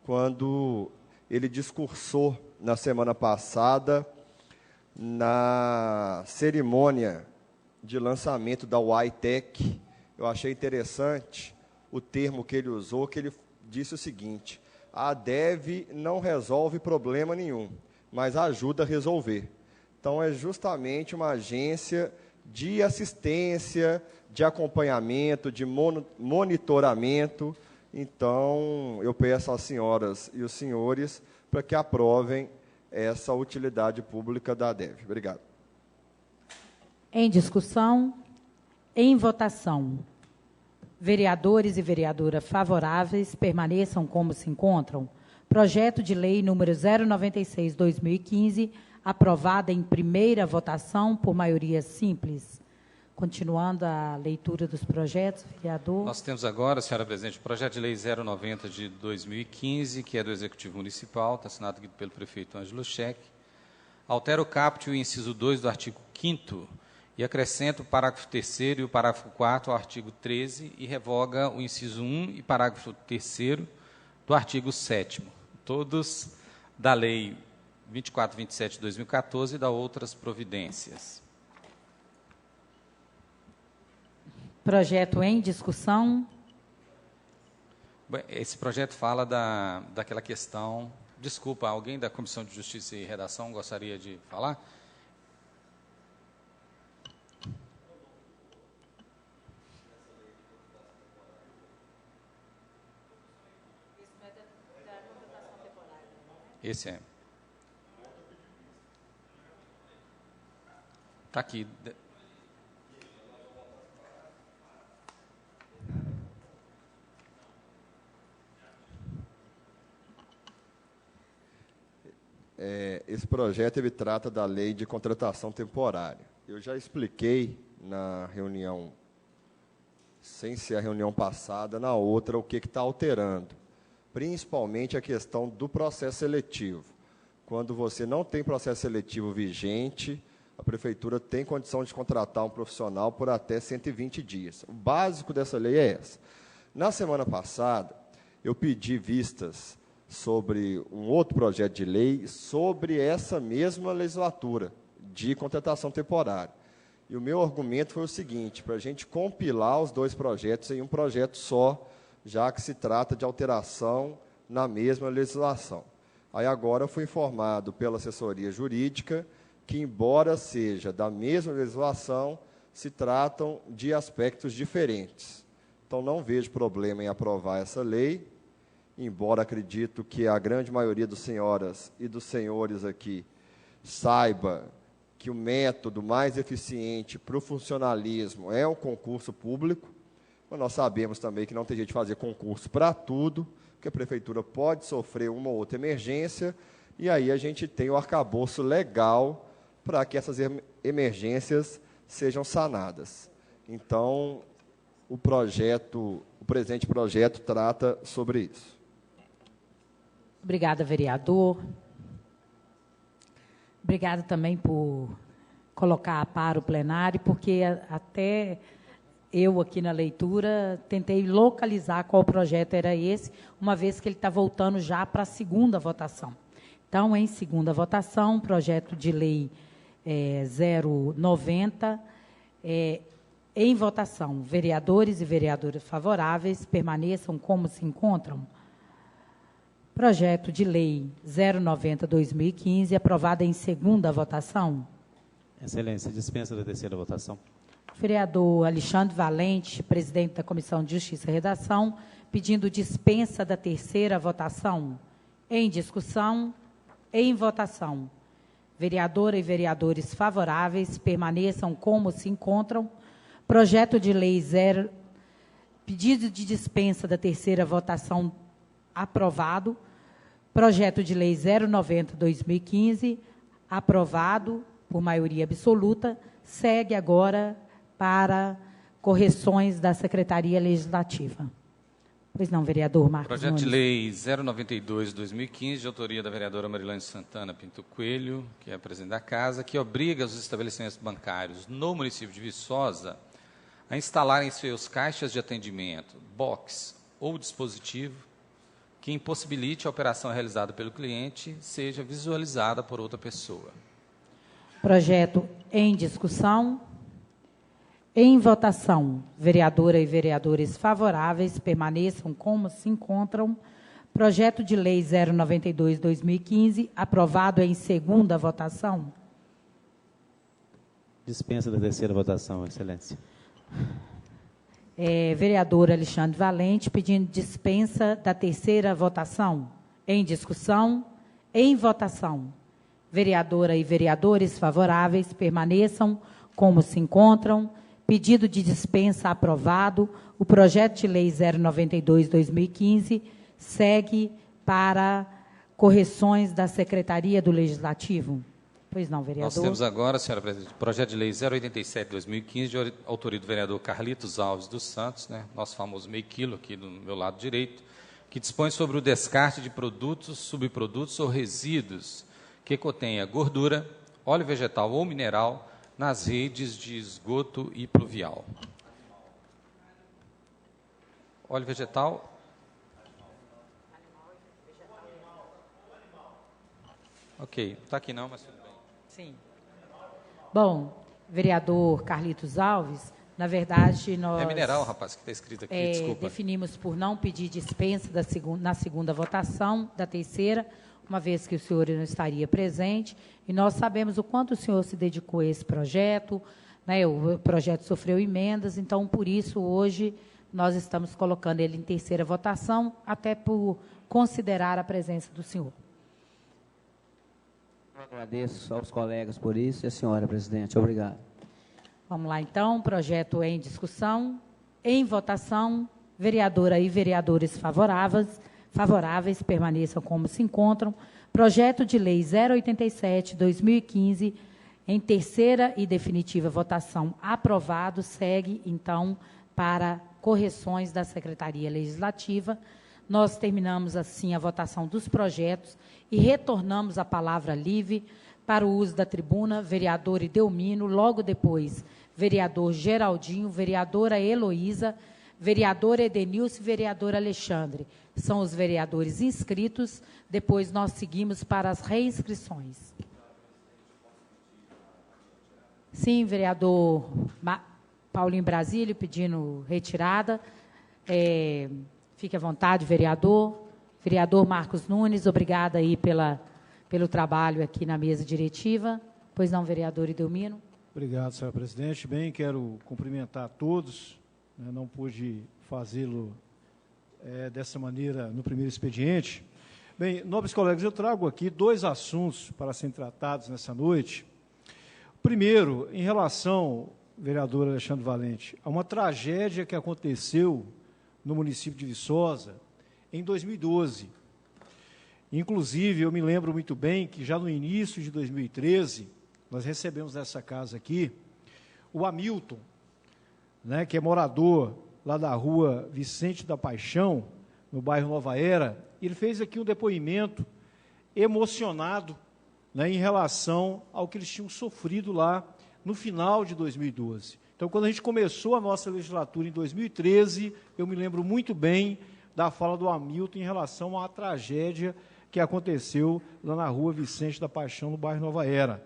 Speaker 9: quando ele discursou na semana passada, na cerimônia de lançamento da UAITEC. Eu achei interessante o termo que ele usou, que ele disse o seguinte: a ADEV não resolve problema nenhum, mas ajuda a resolver. Então, é justamente uma agência de assistência, de acompanhamento, de monitoramento. Então, eu peço às senhoras e os senhores para que aprovem essa utilidade pública da ADEV. Obrigado.
Speaker 1: Em discussão. Em votação. Vereadores e vereadoras favoráveis permaneçam como se encontram. Projeto de lei número 096/2015, aprovada em primeira votação por maioria simples. Continuando a leitura dos projetos, vereador.
Speaker 3: Nós temos agora, senhora presidente, o projeto de lei 090/2015, que é do Executivo Municipal, está assinado aqui pelo prefeito Ângelo Scheck. Altera o caput e o inciso 2 do artigo 5º e acrescenta o parágrafo 3º e o parágrafo 4º ao artigo 13 e revoga o inciso 1 e parágrafo 3º do artigo 7º, todos da lei 2427 de 2014 e da outras providências.
Speaker 1: Projeto em discussão.
Speaker 3: Esse projeto fala daquela questão... Desculpa, alguém da Comissão de Justiça e Redação gostaria de falar? Esse é. Está aqui.
Speaker 9: Esse projeto ele trata da lei de contratação temporária. Eu já expliquei na reunião, sem ser a reunião passada, na outra, o que está alterando. Principalmente a questão do processo seletivo. Quando você não tem processo seletivo vigente, a Prefeitura tem condição de contratar um profissional por até 120 dias. O básico dessa lei é essa. Na semana passada, eu pedi vistas sobre um outro projeto de lei sobre essa mesma legislatura de contratação temporária. E o meu argumento foi o seguinte: para a gente compilar os dois projetos em um projeto só, já que se trata de alteração na mesma legislação. Aí agora fui informado pela assessoria jurídica que, embora seja da mesma legislação, se tratam de aspectos diferentes. Então, não vejo problema em aprovar essa lei, embora acredito que a grande maioria das senhoras e dos senhores aqui saiba que o método mais eficiente para o funcionalismo é o concurso público, mas nós sabemos também que não tem jeito de fazer concurso para tudo, que a prefeitura pode sofrer uma ou outra emergência, e aí a gente tem o arcabouço legal para que essas emergências sejam sanadas. Então, o presente projeto trata sobre isso.
Speaker 1: Obrigada, vereador. Obrigada também por colocar a par o plenário, porque até eu, aqui na leitura, tentei localizar qual projeto era esse, uma vez que ele está voltando já para a segunda votação. Então, em segunda votação, projeto de lei 090, em votação. Vereadores e vereadoras favoráveis permaneçam como se encontram. Projeto de lei 090/2015, aprovado em segunda votação.
Speaker 10: Excelência, dispensa da terceira votação.
Speaker 1: Vereador Alexandre Valente, presidente da Comissão de Justiça e Redação, pedindo dispensa da terceira votação. Em discussão, em votação. Vereadora e vereadores favoráveis permaneçam como se encontram. Projeto de lei pedido de dispensa da terceira votação aprovado. Projeto de lei 090/2015, aprovado por maioria absoluta, segue agora para correções da Secretaria Legislativa. Pois não, vereador Marcos
Speaker 3: Projeto
Speaker 1: Nunes.
Speaker 3: de lei 092/2015, de autoria da vereadora Marilane Santana Pinto Coelho, que é a presidente da Casa, que obriga os estabelecimentos bancários no município de Viçosa a instalarem em seus caixas de atendimento, box ou dispositivo que impossibilite a operação realizada pelo cliente seja visualizada por outra pessoa.
Speaker 1: Projeto em discussão. Em votação, vereadora e vereadores favoráveis permaneçam como se encontram. Projeto de lei 092/2015, aprovado em segunda votação.
Speaker 10: Dispensa da terceira votação, excelência.
Speaker 1: Vereador Alexandre Valente, pedindo dispensa da terceira votação. Em discussão, em votação. Vereadora e vereadores favoráveis permaneçam como se encontram. Pedido de dispensa aprovado. O projeto de lei 092/2015 segue para correções da Secretaria do Legislativo. Pois não, vereador.
Speaker 3: Nós temos agora, senhora presidente, o projeto de lei 087/2015, de autoria do vereador Carlitos Alves dos Santos, né, nosso famoso meio quilo aqui do meu lado direito, que dispõe sobre o descarte de produtos, subprodutos ou resíduos que contenha gordura, óleo vegetal ou mineral nas redes de esgoto e pluvial. Óleo vegetal. Ok, não está aqui não, mas tudo bem.
Speaker 1: Sim. Bom, vereador Carlitos Alves, na verdade, nós...
Speaker 3: É mineral, rapaz, que está escrito aqui, desculpa.
Speaker 1: Definimos por não pedir dispensa na segunda votação, da terceira, uma vez que o senhor não estaria presente, e nós sabemos o quanto o senhor se dedicou a esse projeto, né, o projeto sofreu emendas, então, por isso, hoje, nós estamos colocando ele em terceira votação, até por considerar a presença do senhor.
Speaker 5: Agradeço aos colegas por isso e a senhora, presidente. Obrigado.
Speaker 1: Vamos lá, então. Projeto em discussão. Em votação. Vereadora e vereadores favoráveis permaneçam como se encontram. Projeto de lei 087/2015, em terceira e definitiva votação, aprovado. Segue, então, para correções da Secretaria Legislativa. Nós terminamos, assim, a votação dos projetos e retornamos a palavra livre para o uso da tribuna, vereador Idelmino, logo depois, vereador Geraldinho, vereadora Heloísa, vereador Edenilson e vereador Alexandre. São os vereadores inscritos, depois nós seguimos para as reinscrições. Sim, vereador Paulinho Brasílio, pedindo retirada. Fique à vontade, vereador. Vereador Marcos Nunes, obrigada aí pelo trabalho aqui na mesa diretiva. Pois não, vereador Idelmino.
Speaker 2: Obrigado, senhora presidente. Bem, quero cumprimentar a todos. Não pude fazê-lo dessa maneira no primeiro expediente. Bem, nobres colegas, eu trago aqui 2 assuntos para serem tratados nessa noite. Primeiro, em relação, vereador Alexandre Valente, a uma tragédia que aconteceu no município de Viçosa em 2012. Inclusive, eu me lembro muito bem que já no início de 2013, nós recebemos nessa casa aqui o Hamilton, né, que é morador lá da rua Vicente da Paixão, no bairro Nova Era. Ele fez aqui um depoimento emocionado, né, em relação ao que eles tinham sofrido lá no final de 2012. Então, quando a gente começou a nossa legislatura em 2013, eu me lembro muito bem da fala do Hamilton em relação à tragédia que aconteceu lá na rua Vicente da Paixão, no bairro Nova Era.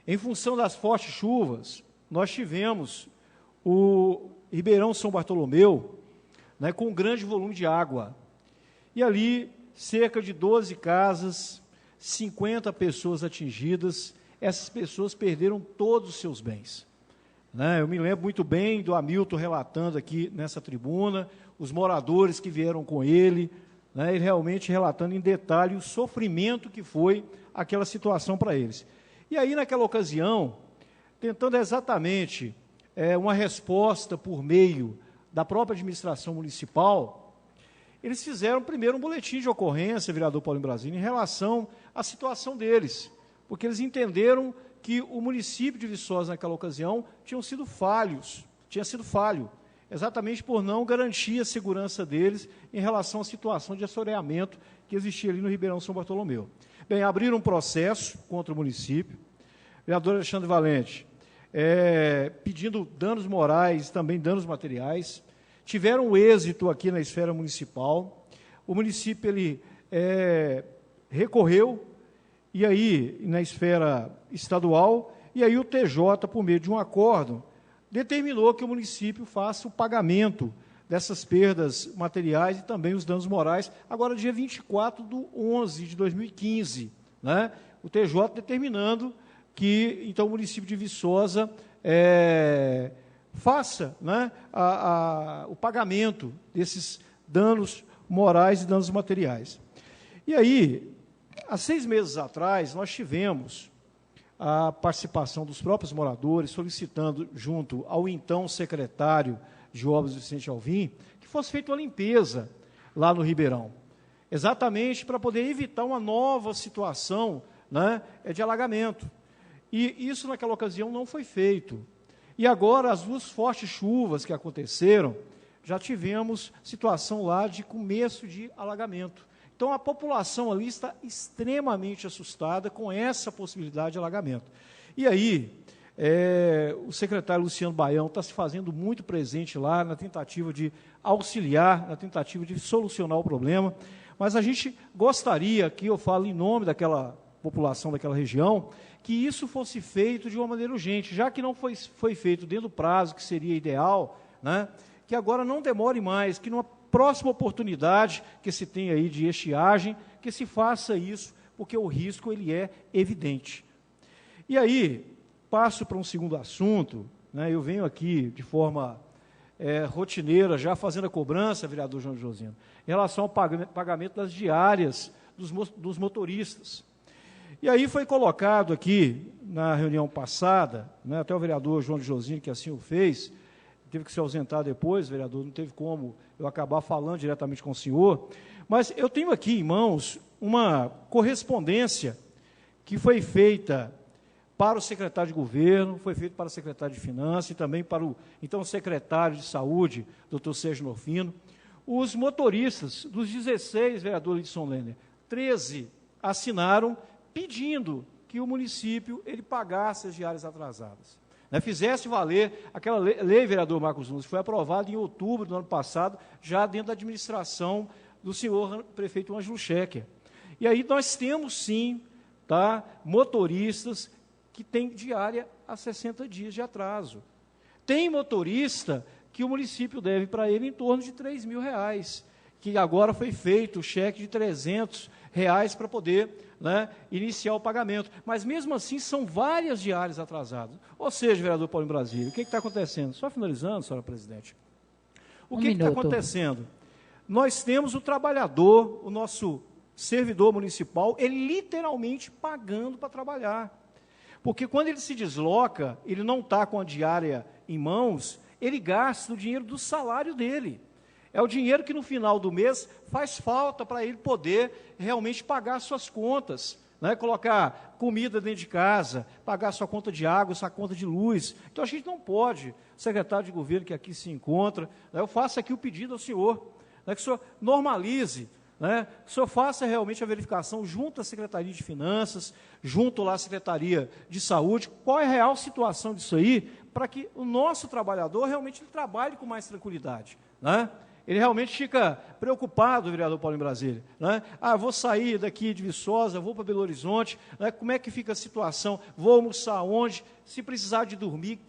Speaker 2: Em função das fortes chuvas, nós tivemos o Ribeirão São Bartolomeu, né, com um grande volume de água. E ali, cerca de 12 casas, 50 pessoas atingidas. Essas pessoas perderam todos os seus bens. Né? Eu me lembro muito bem do Hamilton relatando aqui nessa tribuna, os moradores que vieram com ele, né, ele realmente relatando em detalhe o sofrimento que foi aquela situação para eles. E aí, naquela ocasião, tentando exatamente uma resposta por meio da própria administração municipal, eles fizeram primeiro um boletim de ocorrência, vereador Paulinho Brasília, em relação à situação deles, porque eles entenderam que o município de Viçosa, naquela ocasião, tinha sido falho, exatamente por não garantir a segurança deles em relação à situação de assoreamento que existia ali no Ribeirão São Bartolomeu. Bem, abriram um processo contra o município, vereador Alexandre Valente, pedindo danos morais, também danos materiais, tiveram êxito aqui na esfera municipal, o município ele, recorreu, e aí, na esfera estadual, e aí o TJ, por meio de um acordo, determinou que o município faça o pagamento dessas perdas materiais e também os danos morais, agora dia 24/11/2015, né? O TJ determinando que, então, o município de Viçosa faça, né, o pagamento desses danos morais e danos materiais. E aí, há 6 meses atrás, nós tivemos a participação dos próprios moradores, solicitando, junto ao então secretário de Obras, Vicente Alvim, que fosse feita uma limpeza lá no Ribeirão, exatamente para poder evitar uma nova situação, né, de alagamento. E isso, naquela ocasião, não foi feito. E agora, as 2 fortes chuvas que aconteceram, já tivemos situação lá de começo de alagamento. Então, a população ali está extremamente assustada com essa possibilidade de alagamento. E aí, o secretário Luciano Baião está se fazendo muito presente lá na tentativa de auxiliar, na tentativa de solucionar o problema, mas a gente gostaria, que eu falo em nome daquela população daquela região, que isso fosse feito de uma maneira urgente, já que não foi feito dentro do prazo que seria ideal, né, que agora não demore mais, que numa próxima oportunidade que se tem aí de estiagem, que se faça isso, porque o risco ele é evidente. E aí, passo para um segundo assunto, né, eu venho aqui de forma rotineira, já fazendo a cobrança, vereador João Josino, em relação ao pagamento das diárias dos motoristas. E aí foi colocado aqui, na reunião passada, né, até o vereador João Josino, que assim o fez, teve que se ausentar depois, vereador, não teve como eu acabar falando diretamente com o senhor, mas eu tenho aqui em mãos uma correspondência que foi feita para o secretário de governo, foi feita para o secretário de finanças e também para o então secretário de saúde, doutor Sérgio Norfino. Os motoristas dos 16, vereador Lidson Lenner, 13 assinaram pedindo que o município ele pagasse as diárias atrasadas. Né, fizesse valer aquela lei, vereador Marcos Nunes, que foi aprovada em outubro do ano passado, já dentro da administração do senhor prefeito Ângelo Schecker. E aí nós temos, sim, tá, motoristas que têm diária a 60 dias de atraso. Tem motorista que o município deve para ele em torno de R$3.000. que agora foi feito o cheque de R$300 para poder, né, iniciar o pagamento. Mas, mesmo assim, são várias diárias atrasadas. Ou seja, vereador Paulo em Brasília, o que está acontecendo? Só finalizando, senhora presidente. O que está acontecendo? Nós temos o trabalhador, o nosso servidor municipal, ele literalmente pagando para trabalhar. Porque quando ele se desloca, ele não está com a diária em mãos, ele gasta o dinheiro do salário dele. É o dinheiro que no final do mês faz falta para ele poder realmente pagar suas contas, né? Colocar comida dentro de casa, pagar sua conta de água, sua conta de luz. Então a gente não pode, secretário de governo que aqui se encontra, né, eu faço aqui o pedido ao senhor, né, que o senhor normalize, né, que o senhor faça realmente a verificação junto à Secretaria de Finanças, junto lá à Secretaria de Saúde, qual é a real situação disso aí, para que o nosso trabalhador realmente ele trabalhe com mais tranquilidade, né? Ele realmente fica preocupado, vereador Paulo em Brasília, né? Vou sair daqui de Viçosa, vou para Belo Horizonte, né? Como é que fica a situação? Vou almoçar onde? Se precisar de dormir,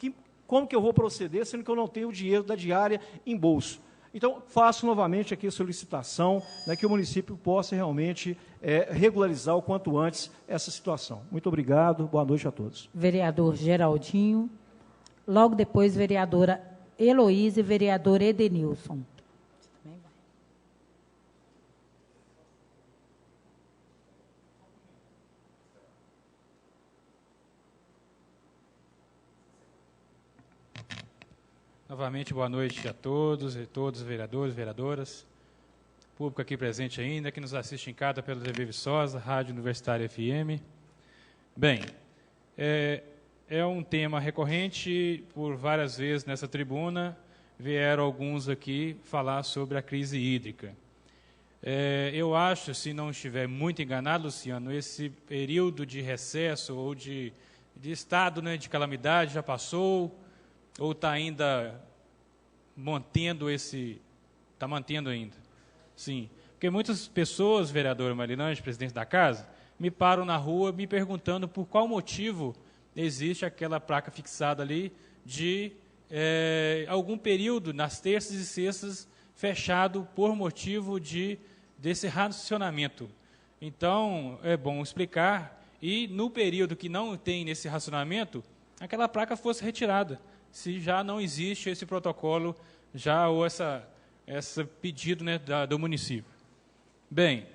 Speaker 2: como que eu vou proceder, sendo que eu não tenho o dinheiro da diária em bolso? Então, faço novamente aqui a solicitação, né, que o município possa realmente regularizar o quanto antes essa situação. Muito obrigado, boa noite a todos.
Speaker 1: Vereador Geraldinho, logo depois, vereadora Heloísa e vereador Edenilson.
Speaker 7: Novamente, boa noite a todos e todos, vereadores, vereadoras, público aqui presente ainda, que nos assiste em casa pela TV Viçosa, Rádio Universitária FM. Bem, é um tema recorrente, por várias vezes nessa tribuna, vieram alguns aqui falar sobre a crise hídrica. Eu acho, se não estiver muito enganado, Luciano, esse período de recesso ou de estado, né, de calamidade já passou, ou está ainda mantendo está mantendo ainda? Sim, porque muitas pessoas, vereador Marilândia, presidente da casa, me param na rua me perguntando por qual motivo existe aquela placa fixada ali de algum período, nas terças e sextas, fechado por motivo desse racionamento. Então, é bom explicar, e no período que não tem nesse racionamento, aquela placa fosse retirada, se já não existe esse protocolo, ou esse pedido, né, do município. Bem,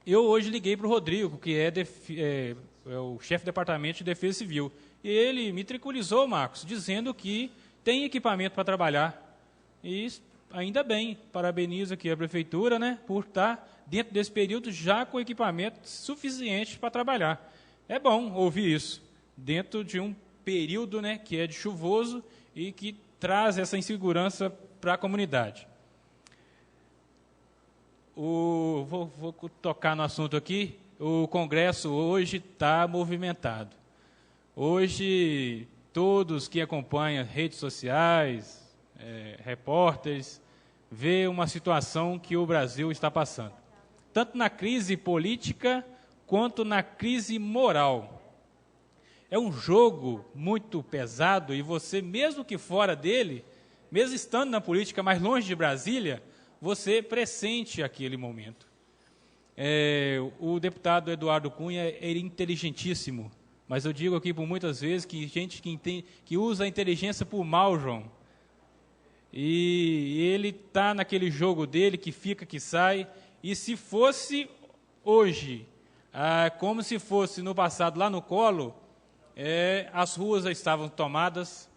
Speaker 7: eu hoje liguei para o Rodrigo, que é o chefe do Departamento de Defesa Civil, e ele me tranquilizou, Marcos, dizendo que tem equipamento para trabalhar, e ainda bem, parabenizo aqui a Prefeitura, né, por estar dentro desse período já com equipamento suficiente para trabalhar. É bom ouvir isso, dentro de um período, né, que é de chuvoso e que traz essa insegurança para a comunidade. Vou tocar no assunto aqui. O Congresso hoje está movimentado. Hoje, todos que acompanham redes sociais, repórteres, vê uma situação que o Brasil está passando, tanto na crise política quanto na crise moral. É um jogo muito pesado e você, mesmo que fora dele, mesmo estando na política mais longe de Brasília, você pressente aquele momento. O deputado Eduardo Cunha é inteligentíssimo, mas eu digo aqui por muitas vezes que gente que usa a inteligência por mal, João. E ele está naquele jogo dele, que fica, que sai, e se fosse hoje, como se fosse no passado lá no Colo, as ruas já estavam tomadas,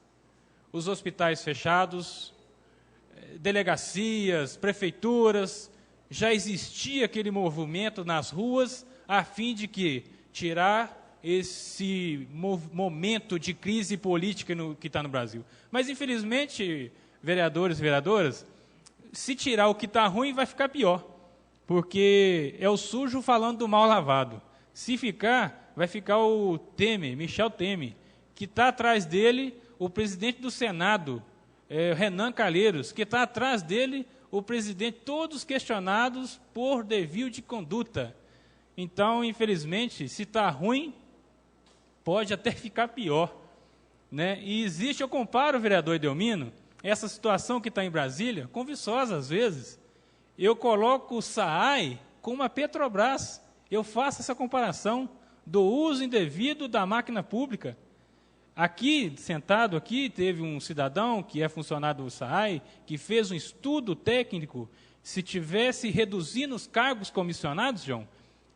Speaker 7: os hospitais fechados, delegacias, prefeituras, já existia aquele movimento nas ruas a fim de tirar esse momento de crise política que está no Brasil. Mas, infelizmente, vereadores e vereadoras, se tirar o que está ruim, vai ficar pior, porque é o sujo falando do mal lavado. Se ficar, vai ficar o Temer, Michel Temer, que está atrás dele o presidente do Senado, Renan Calheiros, que está atrás dele o presidente, todos questionados por desvio de conduta. Então, infelizmente, se está ruim, pode até ficar pior, né? E existe, eu comparo, vereador Edelmino, essa situação que está em Brasília, com Viçosa às vezes, eu coloco o SAAI com a Petrobras. Eu faço essa comparação do uso indevido da máquina pública. Aqui, sentado aqui, teve um cidadão que é funcionário do SAAI, que fez um estudo técnico. Se tivesse reduzindo os cargos comissionados, João,